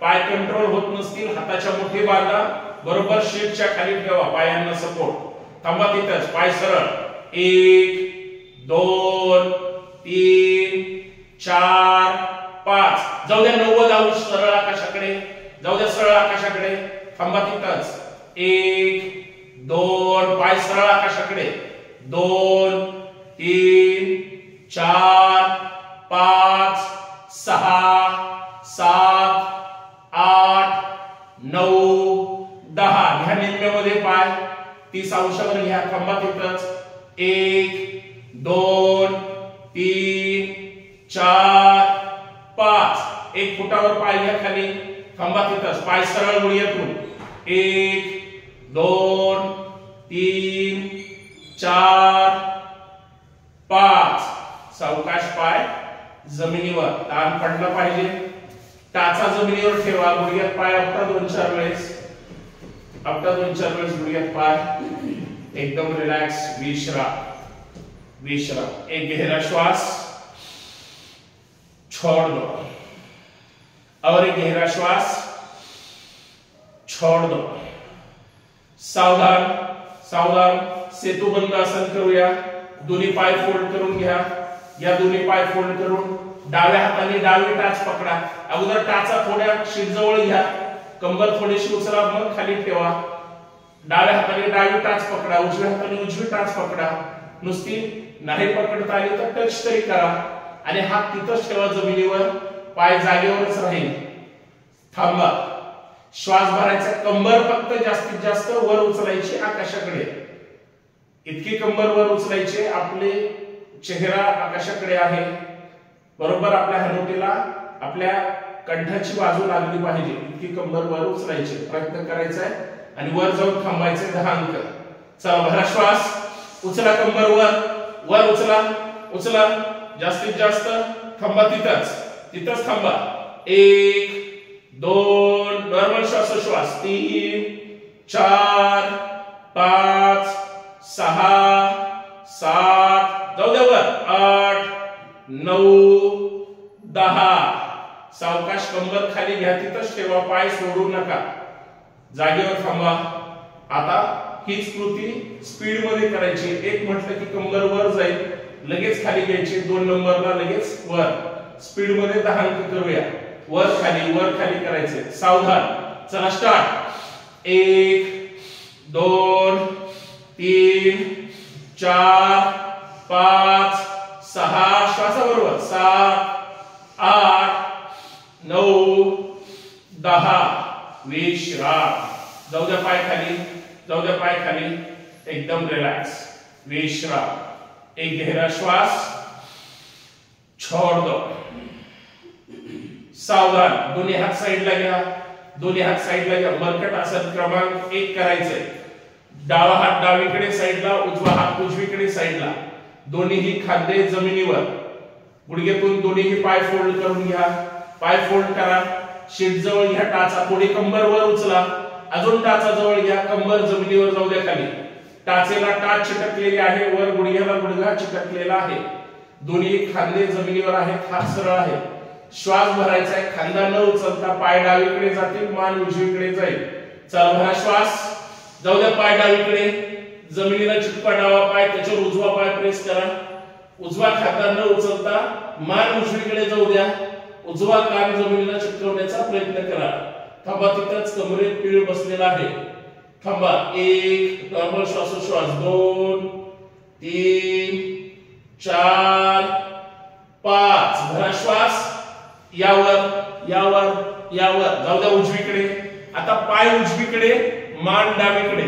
पाय कंट्रोल होत नसतील हाताच्या मुठी बांधा, बरोबर शीटच्या खाली ठेवा, पायांना सपोर्ट। थांबा तिथंच, पाय सरळ। 1 2 3 4 5 जाऊ द्या 90 अंश सरळ आकाशाकडे, जाऊ द्या सरळ आकाशाकडे। थांबा तिथंच। 1 2 पाय सरळ आकाशाकडे। 2 3 4 5 6 7 8 9 10 घ्या निम्म्यामध्ये पाय, 30 अंशावर घ्या। थांबा तिथंच। 1 2 3 4 5 1 फुटावर पाय घ्या खाली, थांबा तिथंच। पाय सरळ गुडघ्यातून। 1 2 3 4 5 सावकाश पाय जमिनीवर, ताण पडला पाहिजे। टाचा जमिनीवर ठेवा, गुडघ्यात पाय आपटा 2-4 वेळेस, आपटा 2-4 वेळेस गुडघ्यात पाय, एकदम रिलॅक्स। विश्राम विश्राम। एक गहरा श्वास, छोड़ दो, और एक गहरा श्वास, छोड़ दो। सावधान सावधान। सेतुबंद आसन करूया। दोन्ही पाय फोल्ड करून घ्या, या दोन्ही पाय फोल्ड करून डाव्या हाताने डावी टाच पकडा। अगोदर टाचा थोड्या शीट जवळ घ्या, कंबर थोडीशी उचला, मग खाली ठेवा। डाव्या हाताने डावी टाच पकडा, उजव्या हाताने उजवी टाच पकडा। नुसती नाही पकडता आली तर टच तरी करा, आणि हात तिथंच ठेवा जमिनीवर, पाय जागेवरच राहील। थांबा, श्वास भरायचा, कंबर फक्त जास्तीत जास्त वर उचलायची आकाशाकडे, इतकी कंबर वर उचलायची। आपले चेहरा आकाशाकडे आहे, बरोबर आपल्या हनुटीला आपल्या कंठाची बाजू लागली पाहिजे, इतकी कंबर वर उचलायची, प्रयत्न करायचा आहे, आणि वर जाऊन थांबायचे 10 अंक। चला भरा श्वास, उचला कंबर वर, वर उचला उचला, जास्तीत जास्त। थांबा तिथंच, तिथंच थांबा। 1 2 नॉर्मल श्वासोश्वास, 3 4 5 6 7 जाऊ द्या वर, 8 9 10 सावकाश कंबर खाली घ्या, तिथंच ठेवा, पाय सोडू नका, जागेवर थांबा। आता हीच कृती स्पीड मध्ये करायची। 1 म्हटलं की कंबर वर जाईल, लगेच खाली घ्यायची, 2 नंबरला लगेच वर, स्पीड मध्ये 10 अंक करूया। वर खाली करायचे, सावधान। चला स्टार्ट। 1 2 3 4 5 6 श्वासाबरोबर 7 8 9 10 विश्राम। जाऊ द्या पाय खाली, जाऊ द्या पाय खाली, एकदम रिलॅक्स, विश्राम। एक गहरा श्वास, छोड़ दो। सावधान, दोन्ही हात साइडला घ्या, दोन्ही हात साइडला घ्या। मर्कट आसन क्रमांक 1 करायचंय। डावा हात डावीकडे साइडला, उजवा हात उजवीकडे साइडला, दोन्हीही खांदे जमिनीवर, गुडघ्यातून दोन्हीही पाय फोल्ड करून घ्या, पाय फोल्ड करा, शीट जवळ घ्या, टाचा थोडी कंबर वर उचला, अजून टाचा जवळ घ्या, कंबर जमिनीवर जाऊ द्या खाली। टाचेला टाच चिटकलेली आहे, वर गुडघ्याला गुडघा चिटकलेला आहे, दोन्ही खांदे जमिनीवर आहेत, हात सरळ आहे। श्वास भरायचा आहे, खांदा न उचलता, पाय डावीकडे जातील, मान उजवीकडे जाईल। चला भरा श्वास, जाऊ द्या पाय डावीकडे, जमिनीला चिटका डावा पाय, त्याच्यावर उजवा पाय प्रेस करा, उजवा खांदा न उचलता, मान उजवीकडे जाऊ द्या, उजवा कान जमिनीला चिटकवण्याचा प्रयत्न करा। थांबा तिथंच, कमरेत पीळ बसलेला आहे, थांबा। 1 नॉर्मल श्वासोश्वास, 2 3 4 5 भरा श्वास, यावर यावर यावर, जाऊ द्या उजवीकडे। आता पाय उजवीकडे, मान डावीकडे,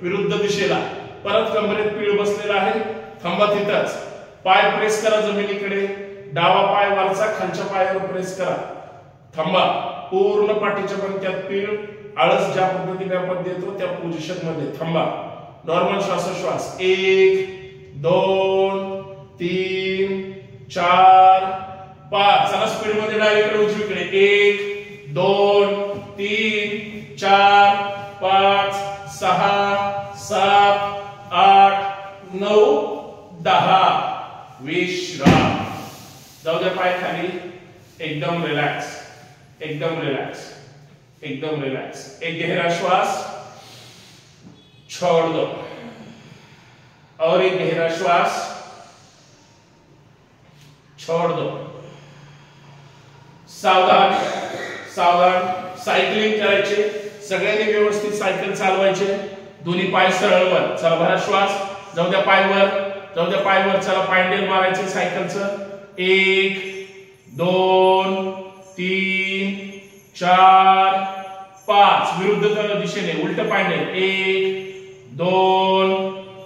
विरुद्ध दिशेला, परत कमरेत पीळ बसलेला आहे, थांबा तिथंच। पाय प्रेस करा जमिनीकडे, डावा पाय वरचा खालच्या पायावर प्रेस करा, थांबा। पूर्ण पाठीच्या मणक्यात पीळ आळस ज्या पद्धतीने आपण देतो त्या पोझिशन मध्ये थांबा. नॉर्मल श्वासोश्वास 1 2 3 4 5. चला स्पीड मध्ये डावीकडे उजवीकडे 1 2 3 4 5 6 7 8 9 10. विश्राम. जाऊ द्या पाय खाली. एकदम रिलॅक्स, एकदम रिलॅक्स, एकदम रिलॅक्स. एक गहरा श्वास, छोड़ दो और एक गहरा श्वास, छोड़ दो. सावधान सावधान. सायकलिंग करायचे. सगळ्यांनी व्यवस्थित सायकल चालवायचे. दोन्ही पाय सरळ वर. चला भरा श्वास. जाऊ द्या पाय वर, जाऊ द्या पाय वर. चला पायंडेल मारायचे सायकलचं. 1 2 3 4 5. विरुद्ध दिशेने उलट पायंडेल. 1 2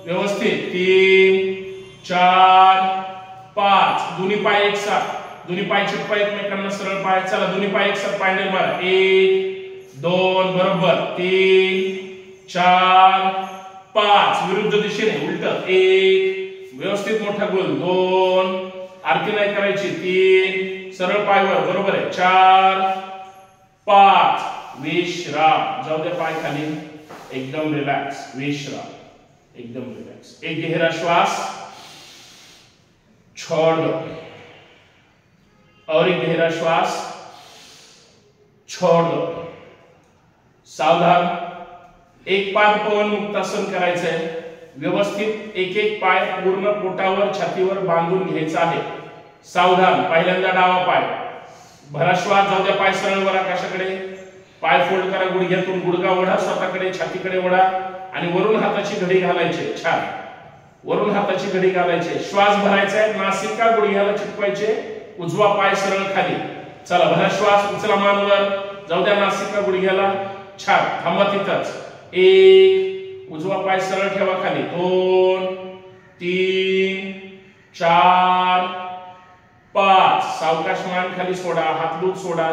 व्यवस्थित. 3 4 5. दोन्ही पाय एक साथ. दोन्ही पाय चिटपाय एकमेकांना सरळ पाय. चला दोन्ही पाय एक साथ पायंडेल मारा. 1 2 बरोबर. 3 4 5. विरुद्ध दिशेने उलट. 1 व्यवस्थित मोठा गोल. 2 आरती नाही करायची. 3 सरळ पायवर. बरोबर आहे. 4 5. विश्राम. जाऊ दे पाय खाली. एकदम रिलॅक्स. विश्राम. एकदम रिलॅक्स. एक गहरा श्वास, छोड़ दो और एक गहरा श्वास, छोड़ दो. सावधान. एक पाद पवन मुक्तासन करायचंय. व्यवस्थित एक एक पाय पूर्ण पोटावर छातीवर बांधून घ्यायचा आहे. सावधान. पहिल्यांदा डावा पाय. भरा श्वास. जाऊ द्या पाय सरळ वर आकाशाकडे. पाय फोल्ड करा. गुडघ्यातून गुडघा ओढा स्वतःकडे. छातीकडे ओढा आणि वरून हाताची घडी घालायचे. छान. वरून हाताची घडी घालायचे. श्वास भरायचा आहे. नासिका गुडघ्याला चिटकवायचे. उजवा पाय सरळ खाली. चला भरा श्वास. उचला मान वर. जाऊ द्या नासिका गुडघ्याला. छान. थांबा तिथंच. 1 उजवा पाय सरळ ठेवा खाली. 2 3 4 5. सावकाश मान खाली सोडा. हातलूट सोडा.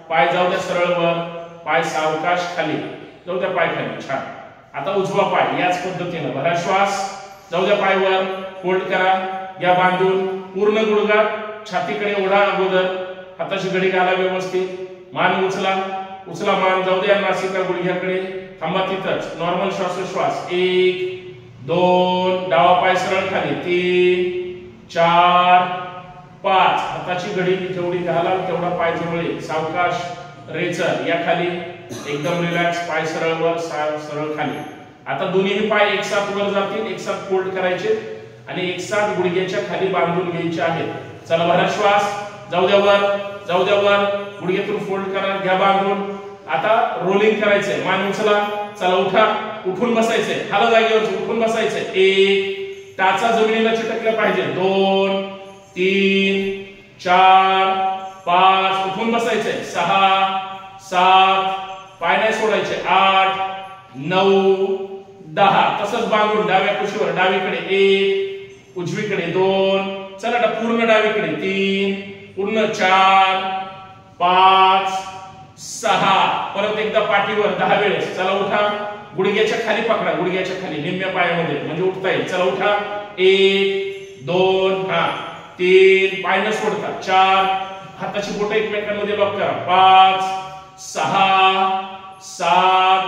पाय जाऊ द्या सरळ वर. पाय सावकाश खाली. जाऊ द्या पाय खाली. छान. आता उजवा पाय याच पद्धतीने भरा श्वास. जाऊ द्या पाय वर. फोल्ड करा. घ्या बांधून. पूर्ण गुडघा छातीकडे ओढा. अगोदर हाताची घडी घाला व्यवस्थित. मान उचला. उचला मान. जाऊ द्या नासिका गुडघ्याकडे. थांबा तिथंच. नॉर्मल श्वासोश्वास. 1 2 डावा पाय सरळ खाली. 3 4 5. हाताची घडी जेवढी घालाल तेवढा पाय जवळ येईल. सावकाश रेचल या खाली. एकदम रिलॅक्स. पाय सरळ वर सरळ खाली. आता दोन्ही पाय एक साथ वर जातील. एक साथ फोल्ड करायचे आणि एक साथ गुडघ्याच्या खाली बांधून घ्यायचे आहेत. चला भरा श्वास. जाऊ द्या वर. जाऊ द्या वर. गुडघ्यातून फोल्ड करा. घ्या बांधून. आता रोलिंग करायचंय. मान उचला. चला उठा. उठून बसायचंय. हाला जागेवर उठून बसायचंय. 1 टाचा जमिनीला चिटकला पाहिजे. 2 3 4 5. उठून बसायचंय. 6 7. पाय नाही सोडायचे. 8 9 10. तसंच बांधून डाव्या कुशीवर. डावीकडे 1 उजवीकडे 2. चला पूर्ण डावीकडे 3 पूर्ण 4 5 6. परत एकदा पाठीवर 10 वेळेस. चला उठा. गुडघ्याच्या खाली पकडा. गुडघ्याच्या खाली निम्म्या पायामध्ये म्हणजे उठता येईल. चला उठा. 1 2 3. पाय न सोडता. 4 हाताची बोटं एकमेकांमध्ये लॉक करा. 5 6 7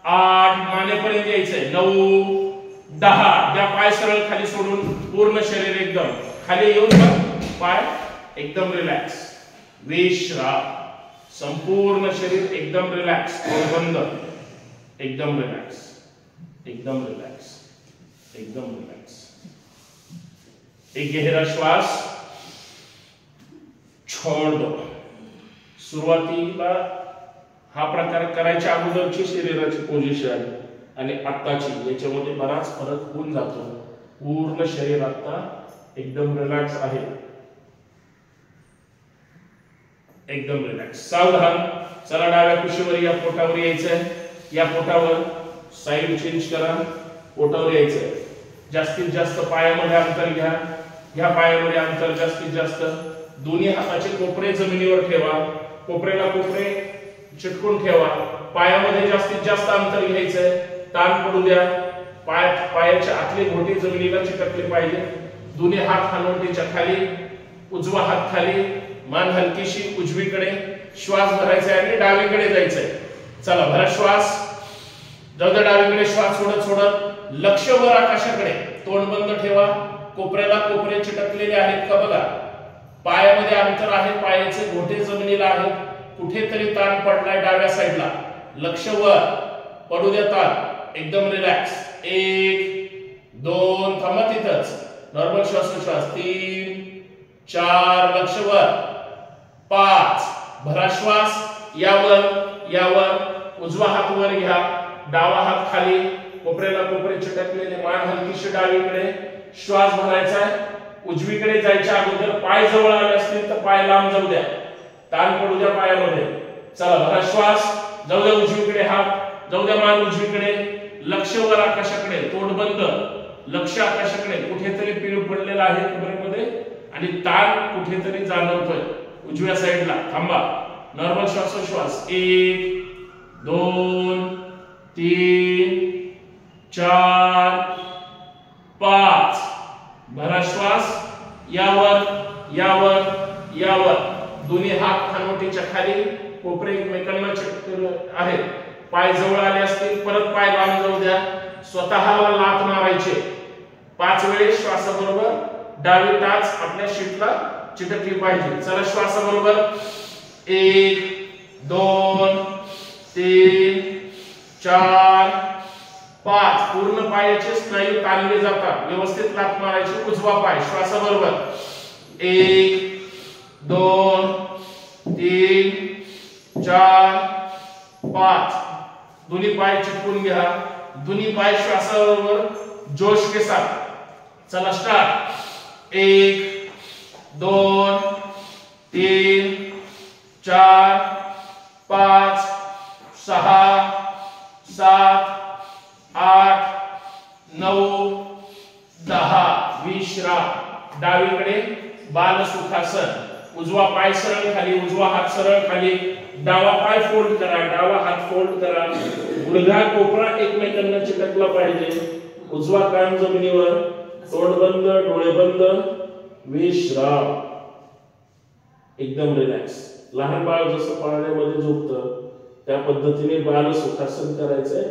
8 मानेपर्यंत यायचंय. 9 10. त्या पाय सरळ खाली सोडून पूर्ण शरीर एकदम खाली येऊन पाय एकदम रिलॅक्स. विश्राम. संपूर्ण शरीर एकदम रिलॅक्स. बंद. एकदम रिलॅक्स. एकदम रिलॅक्स. एकदम रिलॅक्स. एक गहरा श्वास, छोड़ दो. सुरुवातीला हा प्रकार करायच्या अगोदरची शरीराची पोझिशन आणि आत्ताची याच्यामध्ये बराच फरक होऊन जातो. पूर्ण शरीर आता एकदम रिलॅक्स आहे. एकदम रिलॅक्स. सावधान. चला डाव्या कुशीवर या पोटावर यायचंय. या पोटावर साईड चेंज करा. पोटावर यायचंय. जास्तीत जास्त पायामध्ये अंतर घ्या. ह्या पायामध्ये अंतर जास्तीत जास्त. दोन्ही हाताचे कोपरे जमिनीवर ठेवा. कोपऱ्याला कोपरे चिटकून ठेवा. पायामध्ये जास्तीत जास्त अंतर घ्यायचंय. ताण पडू द्या. पायाच्या आतली घोटी जमिनीला चिटकली पाहिजे. दोन्ही हात हनुवटीच्या खाली, उजवा हात खाली, मान हलकीशी उजवीकडे. श्वास भरायचा आहे आणि डावीकडे जायचंय. चला भरा श्वास. जाऊ द्या डावीकडे. श्वास सोडत सोडत लक्ष वर आकाशाकडे. तोंड बंद ठेवा. कोपऱ्याला कोपरे चिटकलेले आहेत का बघा. पायामध्ये अंतर आहे. पायाचे घोटे जमिनीला आहेत. कुठेतरी ताण पडलाय डाव्या साईडला. लक्ष वर. पडू द्या ताण. एकदम रिलॅक्स. 1 2 थांबा तिथंच. नॉर्मल श्वासोच्छ्वास. 3 4 लक्ष वर. 5 भरा श्वास. यावर उजवा हात वर घ्या. डावा हात खाली. कोपऱ्याला कोपरे चिटकलेले. मान हलकीशी डावीकडे. श्वास भरायचा आहे. उजवीकडे जायच्या अगोदर पाय जवळ आले असतील तर पाय लांब जाऊ द्या. ताण पडू द्या पायामध्ये. चला भरा श्वास. जाऊ द्या उजवीकडे हात. जाऊ द्या मान उजवीकडे. लक्ष वर आकाशाकडे. तोंड बंद. लक्ष आकाशाकडे. कुठेतरी पीळ पडलेला आहे कमरेमध्ये आणि ताण कुठेतरी जाणवतोय उजव्या साईडला. थांबा. नॉर्मल श्वासोच्छ्वास. 1 2 3 4 5 भरा श्वास. यावर दोन्ही हात हनुवटीच्या खाली. कोपरे एकमेकांना चिटकले आहेत. पाय जवळ आले असतील परत पाय लांब जाऊ द्या. स्वतःला लात मारायचे. 5 वेळेस श्वासाबरोबर डावी टाच आपल्या शीटला चिटकली पाहिजे. चला श्वासाबरोबर 1 2 3 4 5 पूर्ण पायाचे स्नायू ताणले जातात. व्यवस्थित लात मारायची. उजवा पाय श्वासाबरोबर 1 2 3 4 5 दोन्ही पाय चिटकून घ्या. दोन्ही पाय श्वासाबरोबर जोश के साथ. चला स्टार्ट. 1 2 3 4 5 6 7 8 9 10 विश्राम. डावीकडे बाल सुखासन. उजवा पाय सरळ खाली. उजवा हात सरळ खाली. डावा पाय फोल्ड करा. डावा हात फोल्ड करा. गुडघा कोपरा एकमेकांना चिटकला पाहिजे. उजवा कान जमिनीवर. तोंड बंद. डोळे बंद. विश्राम. एकदम रिलॅक्स. लहान बाळ जसं पाळण्यामध्ये झोपतं त्या पद्धतीने बाल सुखासन करायचंय.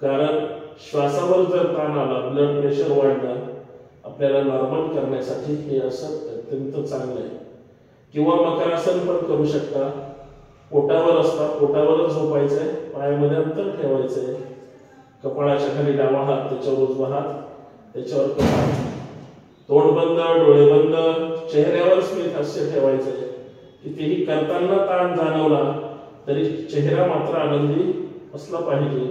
कारण श्वासावर जर ताण आला, ब्लड प्रेशर वाढलं, आपल्याला नॉर्मल करण्यासाठी हे असं अत्यंत चांगलं आहे. किंवा मकरासन पण करू शकता. पोटावर असता. पोटावरच झोपायचंय. पायामध्ये अंतर ठेवायचंय. कपाळाच्या खाली डावा हात, त्याच्यावर उजवा हात, त्याच्यावर कपाळ. तोंड बंद. डोळे बंद. चेहऱ्यावर स्मित हास्य ठेवायचंय. कितीही करताना ताण जाणवला तरी चेहरा मात्र आनंदी असला पाहिजे.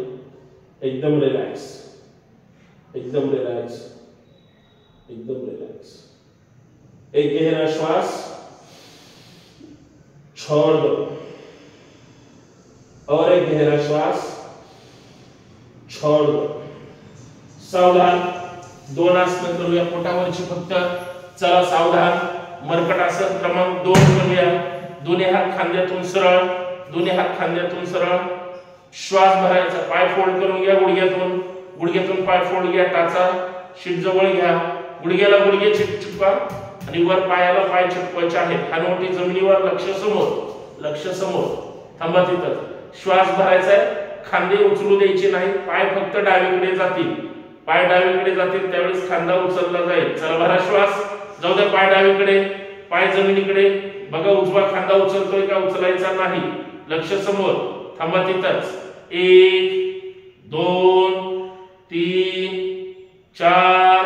एकदम रिलॅक्स. एकदम रिलॅक्स. एकदम रिलॅक्स. एक गहरा श्वास छोड़ दो और एक गहरा श्वास छोड़ दो. सावधान. 2 आसनं करूया पोटावरची फक्त. चला सावधान. मरकट आसन क्रमांक 2 करूया. दोन्ही हात खांद्यातून सरळ. दोन्ही हात खांद्यातून सरळ. श्वास भरायचा. पाय फोल्ड करून घ्या गुडघ्यातून. गुडघ्यातून पाय फोल्ड घ्या. टाचा शीट जवळ घ्या. गुडघ्याला गुडघे चिटका आणि वर पायाला पाय चिटकवायचे आहेत. हनुवटी जमिनीवर. लक्ष समोर. लक्ष समोर. थांबा तिथं. श्वास भरायचा आहे. खांदे उचलू द्यायचे नाही. पाय फक्त डावीकडे जातील. पाय डावीकडे जातील त्यावेळेस खांदा उचलला जाईल. चला भरा श्वास. जाऊ द्या पाय डावीकडे. पाय जमिनीकडे. बघा उजवा खांदा उचलतोय का, उचलायचा नाही. लक्ष समोर. थांबा तिथंच. 1 2 3 4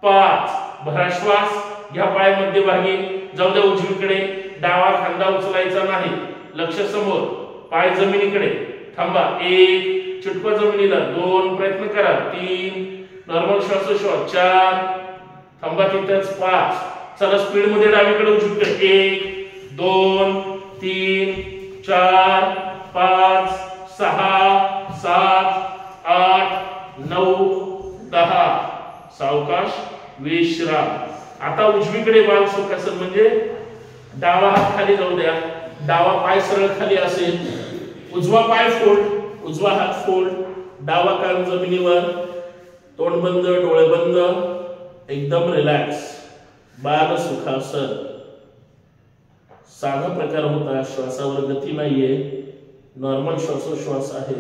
5 भरा श्वास. घ्या पाय मध्यभागी. जाऊ द्या उजवीकडे. डावा खांदा उचलायचा नाही. लक्ष समोर. पाय जमिनीकडे. थांबा. 1 चिटकवा जमिनीला. 2 प्रयत्न करा. 3 नॉर्मल श्वासोच्छ्वास. 4 थांबा तिथंच. 5 चला स्पीड मध्ये डावीकडे उजवीकडे. 1 2 3 4 5 6 7 8 9 10 सावकाश. विश्राम. आता उजवीकडे बाल सुखासन म्हणजे डावा हात खाली जाऊ द्या. डावा पाय सरळ खाली असेल, उजवा पाय फोल्ड, उजवा हात फोल्ड, डावा कान जमिनीवर, तोंड बंद, डोळे बंद, एकदम रिलॅक्स, बाल सुखासन. साधा प्रकार होता, श्वासावर गती नाहीये, नॉर्मल श्वासोश्वास आहे,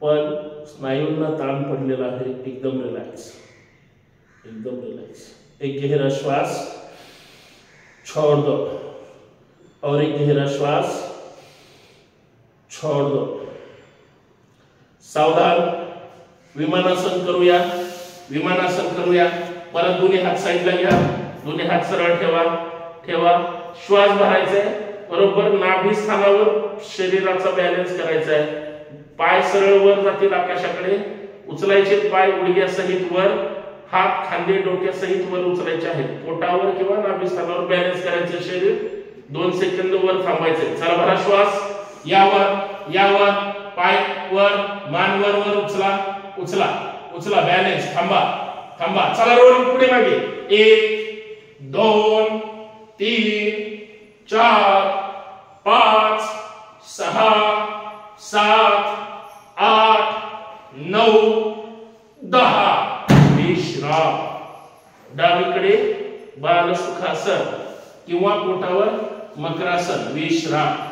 पण स्नायूंना ताण पडलेला आहे. एकदम रिलॅक्स, एकदम रिलॅक्स. एक गहरा श्वास, छोड़ दो, और एक गहरा श्वास, छोड़ दो. सावधान. विमानासन करूया, विमानासन करूया. परत दोन्ही हात साईडला घ्या, दोन्ही हात सरळ ठेवा, ठेवा. श्वास भरायचा आहे, बरोबर नाभी स्थानावर शरीराचा बॅलन्स करायचा आहे. पाय सरळ वर जातील आकाशाकडे, उचलायचे पाय गुडघ्यासहित वर, हात खांदे डोक्यासहित वर उचलायचे आहेत. पोटावर किंवा नाभी स्थानावर बॅलन्स करायचं शरीर. 2 सेकंद वर थांबायचे. चला भरा श्वास. यावर, यावर, पाय वर, मान वर, वर उचला, उचला, उचला, बॅलन्स. थांबा, थांबा. चला रोलिंग पुढे मागे. 1 2 3 4 5 6 7 8 9 10. विश्राम. डावीकडे बाल सुखासन किंवा पोटावर मकरासन. विश्राम.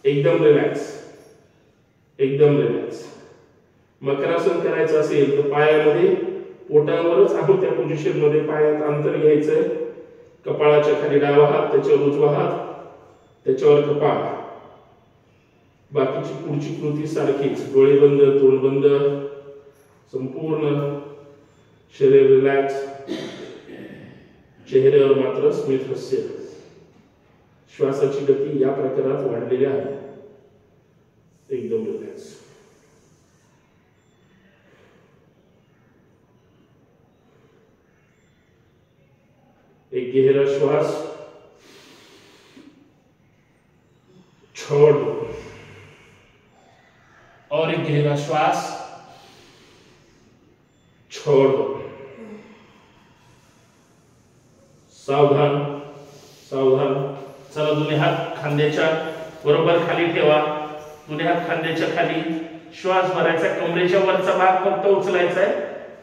एकदम रिलॅक्स, एकदम रिलॅक्स. मकरासन करायचं असेल तर पायामध्ये पोटावरच आहोत त्या पोझिशन मध्ये पायात अंतर घ्यायचंय. कपाळाच्या खाली डावा हात, त्याच्यावर उजवा हात, त्याच्यावर कपाळ. बाकीची पुढची कृती सारखीच. डोळे बंद, तोंड बंद, संपूर्ण शरीर रिलॅक्स. चेहऱ्यावर मात्र स्मित हास्य. श्वासाची गती या प्रकारात वाढलेली आहे. एकदम रिलॅक्स. एक गहरा श्वास, छोड़ दो, और एक गहरा श्वास, छोड़ दो. सावधान, सावधान. चला दोन्ही हात खांद्याच्या बरोबर खाली ठेवा, दोन्ही हात खांद्याच्या खाली. श्वास भरायचा, कमरेच्या वरचा भाग फक्त उचलायचा आहे.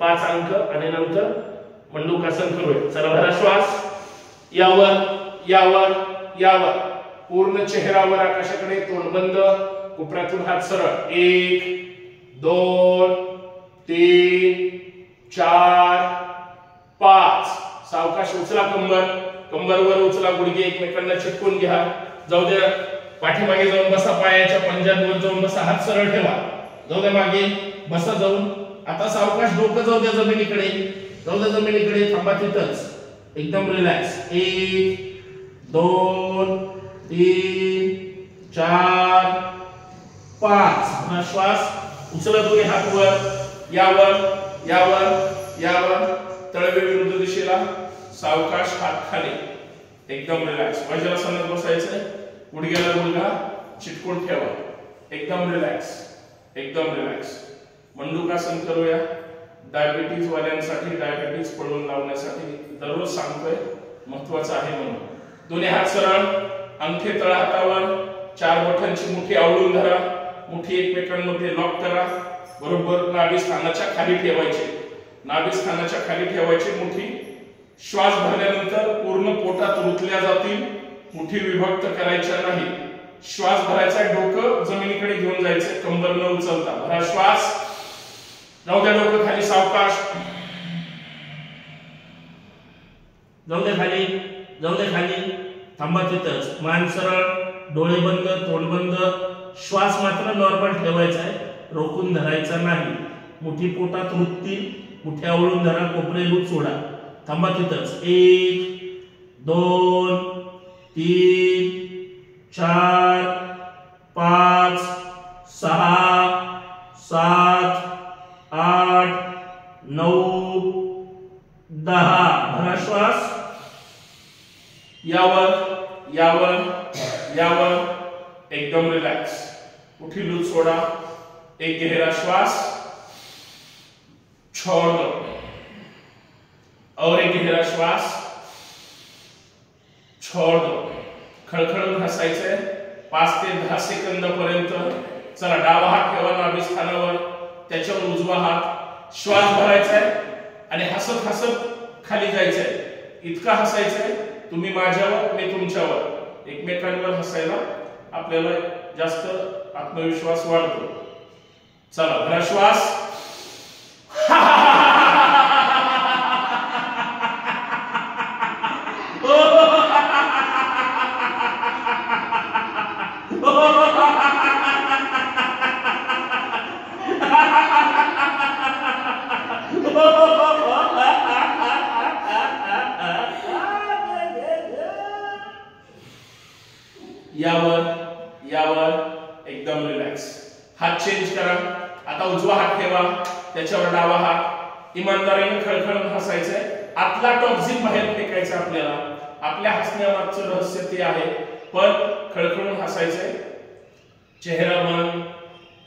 5 अंक आणि नंतर मंडूकासन करूया. चला भरा श्वास. यावर, यावर, यावर. पूर्ण चेहरावर आकाशाकडे, तोंड बंद, कोपऱ्यातून हात सरळ. 1 2 3 4 5. सावकाश उचला कंबर, कंबरवर उचला, गुडघे एकमेकांना चिटकून घ्या. जाऊ द्या पाठीमागे जाऊन बसा, पायाच्या पंजांवर जाऊन बसा, हात सरळ ठेवा. जाऊ द्या मागे बसा जाऊन. आता सावकाश डोकं जाऊ द्या जमिनीकडे, जाऊ द्या जमिनीकडे. थांबा तिथंच, एकदम रिलॅक्स. 1 2 3 4 5. श्वास उचला, दोन्ही हात वर, यावर, यावर, यावर. तळवे विरुद्ध दिशेला. सावकाश हात खाली. एकदम रिलॅक्स. वज्रासनात बसायचंय. गुडघ्याला गुडघा चिटकून ठेवा. एकदम रिलॅक्स, एकदम रिलॅक्स. मंडूकासन करूया. डायबिटीज वाल्यांसाठी, डायबिटीज पळून लावण्यासाठी दररोज सांगतोय, महत्वाचं आहे म्हणून. दोन्ही हात सरळ, अंगठे तळ हातावर, 4 बोटांची मुठी आवळून धरा. मुठी एकमेकांमध्ये लॉक करा. बरोबर नाभी स्थानाच्या खाली ठेवायची, नाभी स्थानाच्या खाली ठेवायची मुठी. श्वास भरल्यानंतर पूर्ण पोटात रुतल्या जातील. मुठी विभक्त करायच्या नाही. श्वास भरायचा, डोकं जमिनीकडे घेऊन जायचं, कंबर न उचलता. भरा श्वास. जाऊ द्या डोकं खाली, सावकाश. जाऊ द्या खाली, जाऊ द्या खाली. थांबा तिथंच. मान सरळ, डोळे बंद, तोंड बंद. श्वास मात्र नॉर्मल ठेवायचा आहे, रोखून धरायचा नाही. मुठी पोटात रुततील, मुठ्या आवळून धरा, कोपरे लूट सोडा. थांबा तिथंच. 1 2 3 4 5 6 7 8 9 10. भरा श्वास. यावर, यावर, यावर. एकदम रिलॅक्स. मुठी लूट सोडा. एक गहरा श्वास, छोड़ दो, और एक गहरा श्वास, छोड़ दो. खळखळून हसायचंय. 5 ते 10 सेकंद पर्यंत। चला डावा हात ठेवा नाभिस्थानावर, त्याच्यावर उजवा हात, श्वास भरायचा आहे आणि हसत हसत खाली जायचं आहे। इतका हसायचं आहे तुम्ही माझ्यावर मी तुमच्यावर, एकमेकांवर हसायला आपल्याला जास्त आत्मविश्वास वाढतो। चला भरा श्वास, यावर एकदम रिलॅक्स। हात चेंज करा, आता उजवा हात ठेवा, त्याच्यावर डावा हात, इमानदारीने खळखळून हसायचंय, आतला टॉक्सिन बाहेर फेकायचा आपल्याला। आपल्या हसण्यामागचं रहस्य ते आहे, पण खळखळून हसायचंय, चेहरा मन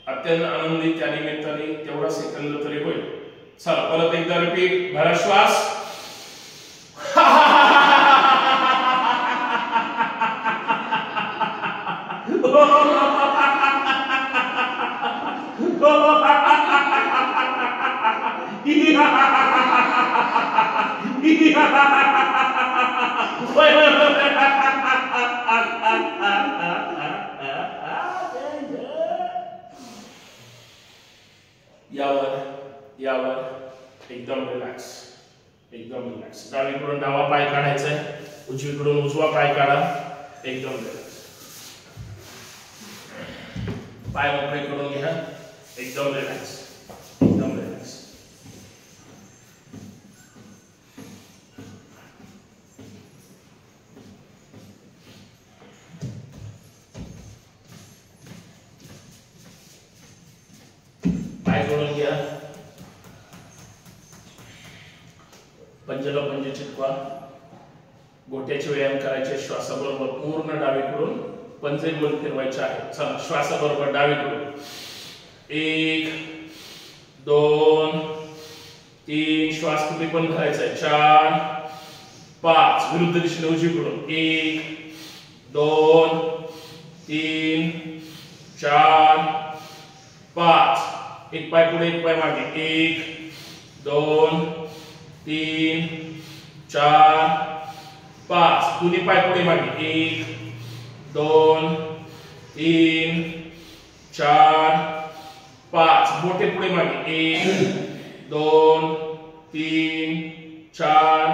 अत्यंत आनंदी त्या निमित्ताने तेवढा सेकंद तरी होईल। चला परत एकदा रिपीट, भरा श्वास, यावर एकदम रिलॅक्स, एकदम रिलॅक्स। डावीकडून डावा पाय काढायचा आहे, उजवीकडून उजवा पाय काढा, एकदम रिलॅक्स। पाय मोकळे करून घ्या, एकदम रिलॅक्स, एकदम रिलॅक्स। पाय जोडून घ्या, पंजाला पंजे चिटकवा, गोट्याचे व्यायाम करायचे, श्वासाबरोबर पूर्ण डावीकडून पंजे गोल फिरवायचे आहेत। चला श्वासाबरोबर डावीकडून 1 2 3, श्वास तुम्ही पण धरायचा आहे, 4 5, विरुद्ध दिशेने उजवीकडून 1 2 3 4 5, एक पाय पुढे एक पाय मागे, 1 2 3 4 5, दोन्ही पाय पुढे मागे, 1 2 3 4 5, बोटे पुढे मागे, 1 2 3 4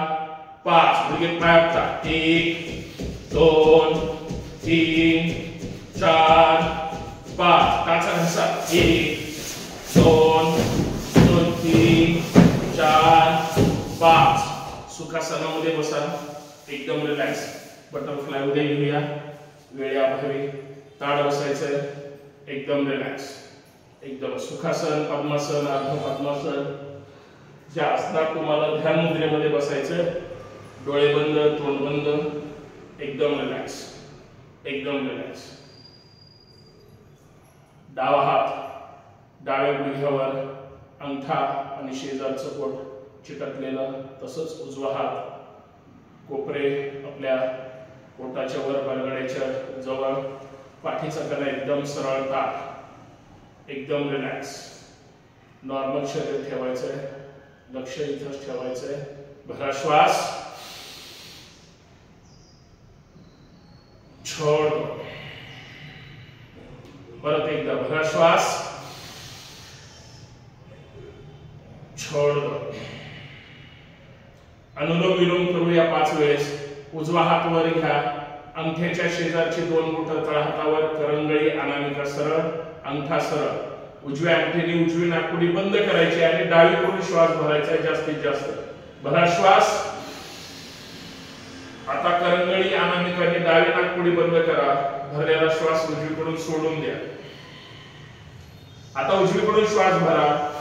5, गुडघे पाय आपटा, 1 2 3 4 5, टाचा घसा, 1 2 3 4 5, सुखासनामध्ये बसा, एकदम रिलॅक्स। बटरफ्लाय उद्या घेऊया, वेळेअभावी ताड बसायचंय, एकदम रिलॅक्स, एकदम सुखासन, पद्मासन, अर्ध पद्मासन, ज्या आसनात तुम्हाला ध्यान मुद्रेमध्ये बसायचंय, डोळे बंद, तोंड बंद, एकदम रिलॅक्स, एकदम रिलॅक्स। डावा हात डाव्या गुडघ्यावर, अंगठा आणि शेजारचं बोट चिटकलेलं, तसंच उजवा हात कोपरे आपल्या पोटाच्या वर, बरगड्याच्या जवळ, पाठीचा कणा एकदम सरळ, ताठ, एकदम रिलॅक्स। नॉर्मल शरीर ठेवायचंय, लक्ष इथंच ठेवायचंय। भरा श्वास, छोड़ दो, परत एकदा भरा श्वास, छोड़ दो। अनुलोम विलोम करूया 5 वेळेस। उजवा हात वर घ्या, अंगठ्याच्या शेजारची 2 बोट तळहातावर, करंगळी अनामिका सरळ, अंगठा सरळ, उजव्या अंगठ्याने उजवी नाकपुडी बंद करायची आणि डावीकडून श्वास भरायचा आहे जास्तीत जास्त। भरा श्वास, आता करंगळी अनामिकाने डावी नाकपुडी बंद करा, भरलेला श्वास उजवीकडून सोडून द्या। आता उजवीकडून श्वास भरा,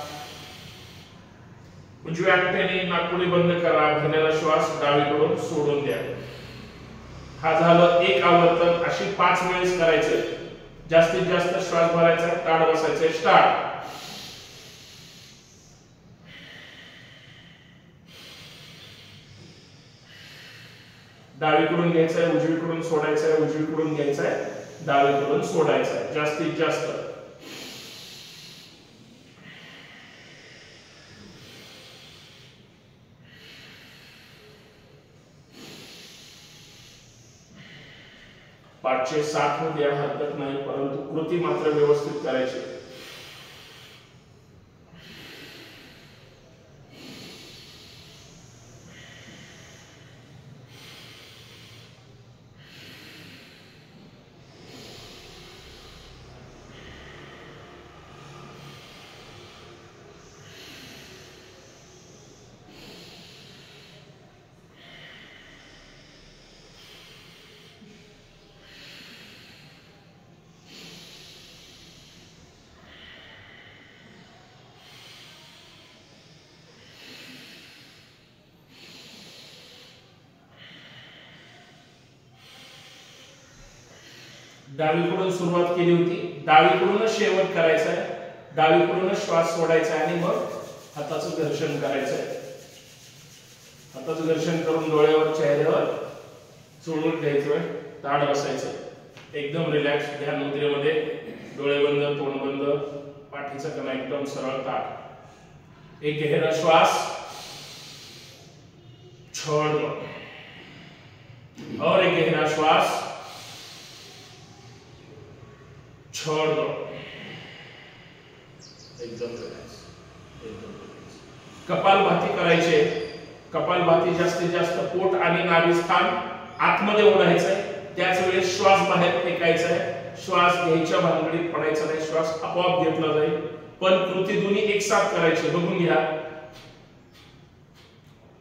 उजव्या अंगठ्याने नाकपुडी बंद करा, भरलेला श्वास डावीकडून सोडून द्या। हा झालं एक आवर्तन, अशी 5 वेळेस करायचंय। जास्तीत जास्त श्वास भरायचा, ताड बसायचंय। स्टार्ट। डावीकडून घ्यायचंय, उजवीकडून सोडायचंय, उजवीकडून घ्यायचंय, डावीकडून सोडायचा आहे जास्तीत जास्त. पाचशे 7 मध्ये हरकत नाही, परंतु कृती मात्र व्यवस्थित करायची. डावीकडून सुरुवात केली होती, डावीकडूनच शेवट करायचा आहे. डावीकडूनच श्वास सोडायचा आहे आणि मग हाताचं घर्षण करायचं आहे. हाताचं घर्षण करून डोळ्यावर चेहऱ्यावर चोळून घ्यायचं, ताड बसायचं, एकदम रिलॅक्स ध्यान मुद्रेमध्ये. डोळे बंद, तोंड बंद, पाठीचा कणा एकदम सरळ ताठ. एक गहरा श्वास, छोड़ दो, और एक गहरा श्वास, छोड़ दो, एकदम रिलॅक्स, एकदम रिलॅक्स. कपालभाती करायचे. कपालभाती जास्तीत जास्त पोट आणि नाभी स्थान आतमध्ये ओढायचंय, त्याच वेळेस श्वास बाहेर फेकायचा आहे. श्वास घ्यायच्या भानगडीत पडायचा नाही, श्वास आपोआप घेतला जाईल. पण कृती दोन्ही एकसाथ करायची. बघून घ्या,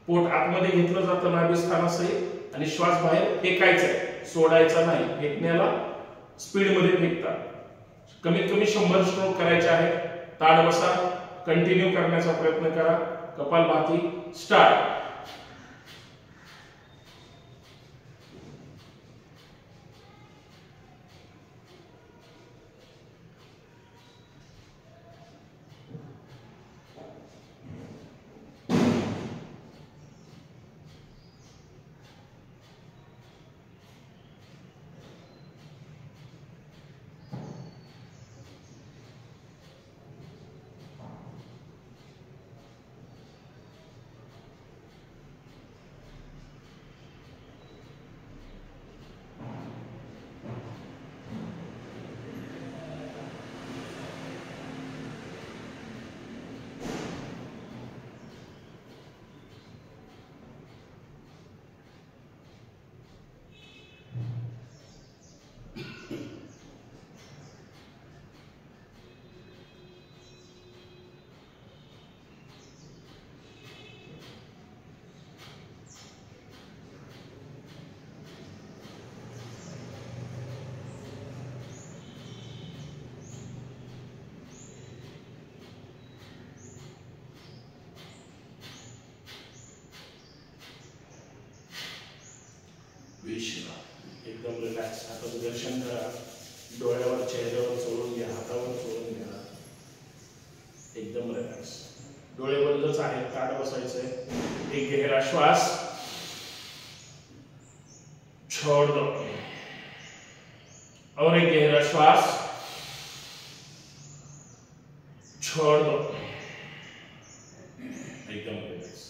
पोट आतमध्ये घेतलं जातं नाभी स्थानासहित आणि श्वास बाहेर फेकायचा आहे, सोडायचा नाही. फेकण्याला स्पीड मध्ये फेकतात. कमीत कमी 100 स्ट्रोक करायचे आहेत. ताड बसा, कंटिन्यू करण्याचा प्रयत्न करा. कपालभाती स्टार्ट. एकदम रिलॅक्स. हाताचं दर्शन करा, डोळ्यावर चेहऱ्यावर चोळून घ्या, हातावर चोळून घ्या, एकदम रिलॅक्स. डोळे बंदच आहेत, ताठ बसायचंय. एक गहरा श्वास, छोड़ दो, और एक गहरा श्वास, छोड़ दो, एकदम रिलॅक्स,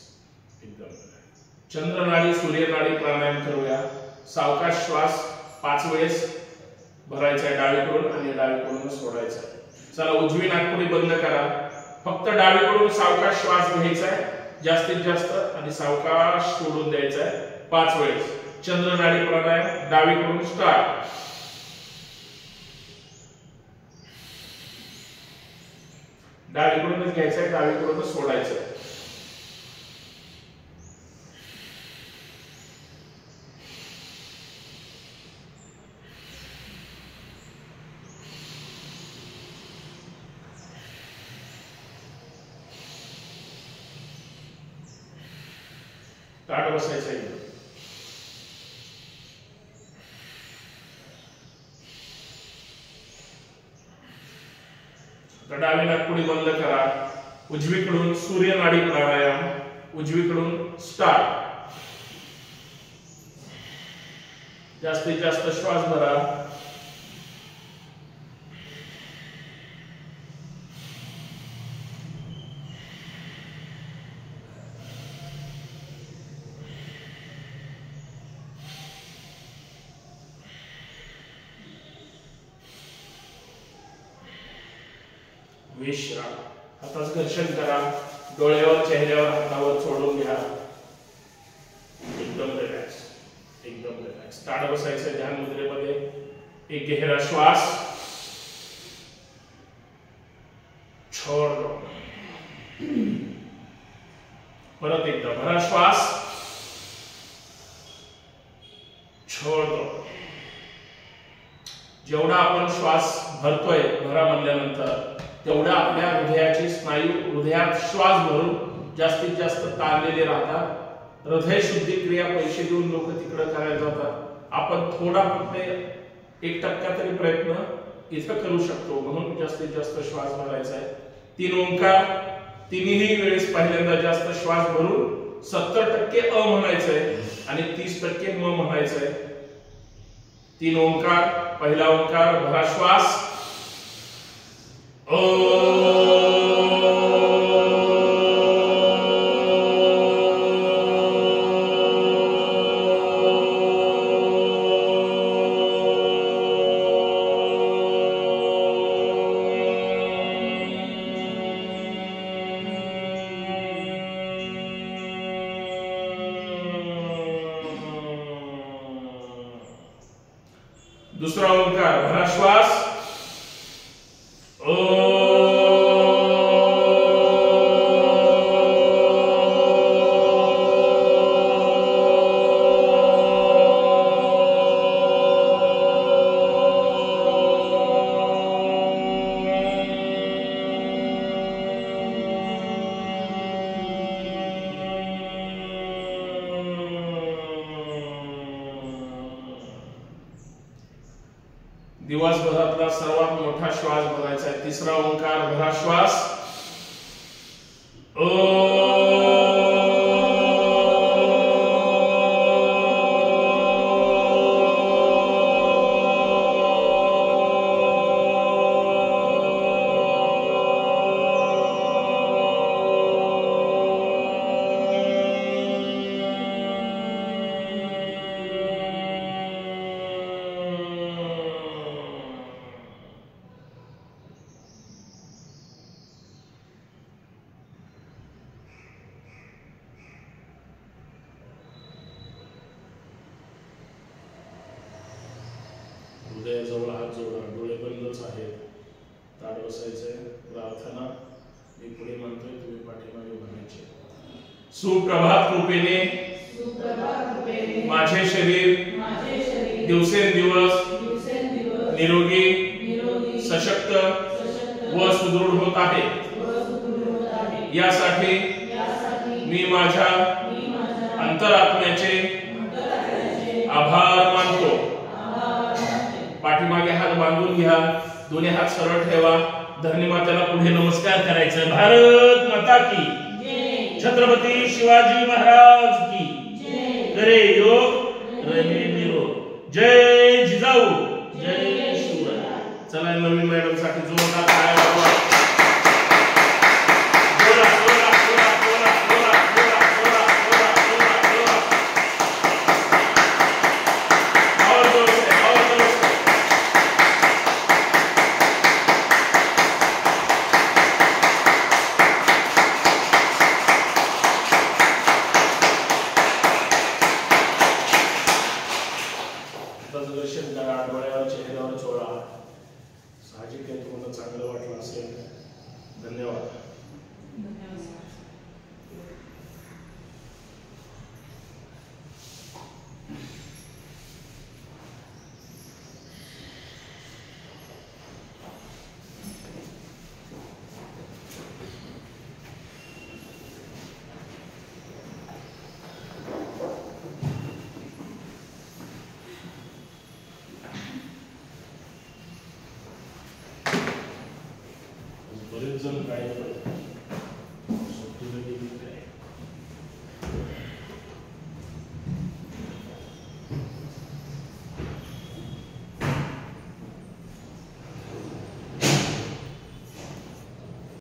एकदम रिलॅक्स. चंद्रनाडी सूर्यनाडी प्राणायाम करूया. सावकाश श्वास 5 वेळेस भरायचा आहे डावीकडून आणि डावीकडून सोडायचा आहे. चला, उजवी नाकपुडी बंद करा. फक्त डावीकडून सावकाश श्वास घ्यायचा आहे जास्तीत जास्त आणि सावकाश सोडून द्यायचा आहे 5 वेळेस. चंद्रनाडी प्राणायाम डावीकडून स्टार्ट. डावीकडूनच घ्यायचा आहे, डावीकडूनच सोडायचं आहे. ताठ बसायचं आहे. डावी नाकपुडी बंद करा. उजवीकडून सूर्यनाडी प्राणायाम उजवीकडून स्टार्ट. जास्तीत जास्त श्वास भरा. विश्राम. हाताचं घर्षण करा. डोळ्यावर चेहऱ्यावर हातावर सोडून घ्या. एकदम रिलॅक्स, एकदम रिलॅक्स. ताठ बसायचं ध्यान मुद्रेमध्ये. एक गहरा श्वास, छोड़ दो. परत एकदा भरा श्वास, छोड़ दो. जेवढा आपण श्वास भरतोय भरा म्हणल्यानंतर तेवढा आपल्या हृदयाची स्नायू हृदयात श्वास भरून जास्तीत जास्त ताणलेले राहतात. हृदय शुद्धी क्रिया पैसे देऊन लोक तिकडे करायला जातात. आपण थोडा फक्त 1% तरी प्रयत्न इथं करू शकतो. म्हणून जास्तीत जास्त श्वास भरायचा आहे. 3 ओंकार तिन्ही वेळेस पहिल्यांदा जास्त श्वास भरून 70% अ म्हणायचंय आणि 30% म म्हणायचंय. 3 ओंकार. पहिला ओंकार भरा श्वास ओ. दुसरा ओंकार भरा श्वास ओ. दिवसभरातला सर्वात मोठा श्वास भरायचा आहे. तिसरा ओंकार भरा श्वास ओ. हृदयाजवळ हात जोडा. डोळे बंदच आहेत. ताठ बसायचंय. प्रार्थना मी पुढे म्हणतोय, तुम्ही पाठीमागे म्हणायचे. सुप्रभात कृपेने माझे शरीर दिवसेंदिवस निरोगी सशक्त व सुदृढ होत आहे. यासाठी मी माझ्या अंतरात्म्याचे आभार मानतो. पाठीमागे हात बांधून घ्या. दोन्ही हात सरळ ठेवा. धरणीमातेला पुढे नमस्कार करायचा. भारत माता की जय. छत्रपती शिवाजी महाराज की जय. करे योग रहे निरोग. जय जिजाऊ. जय शिवराय. चला नवीन मॅडम साठी जोरदार टाळ्या वाजवा.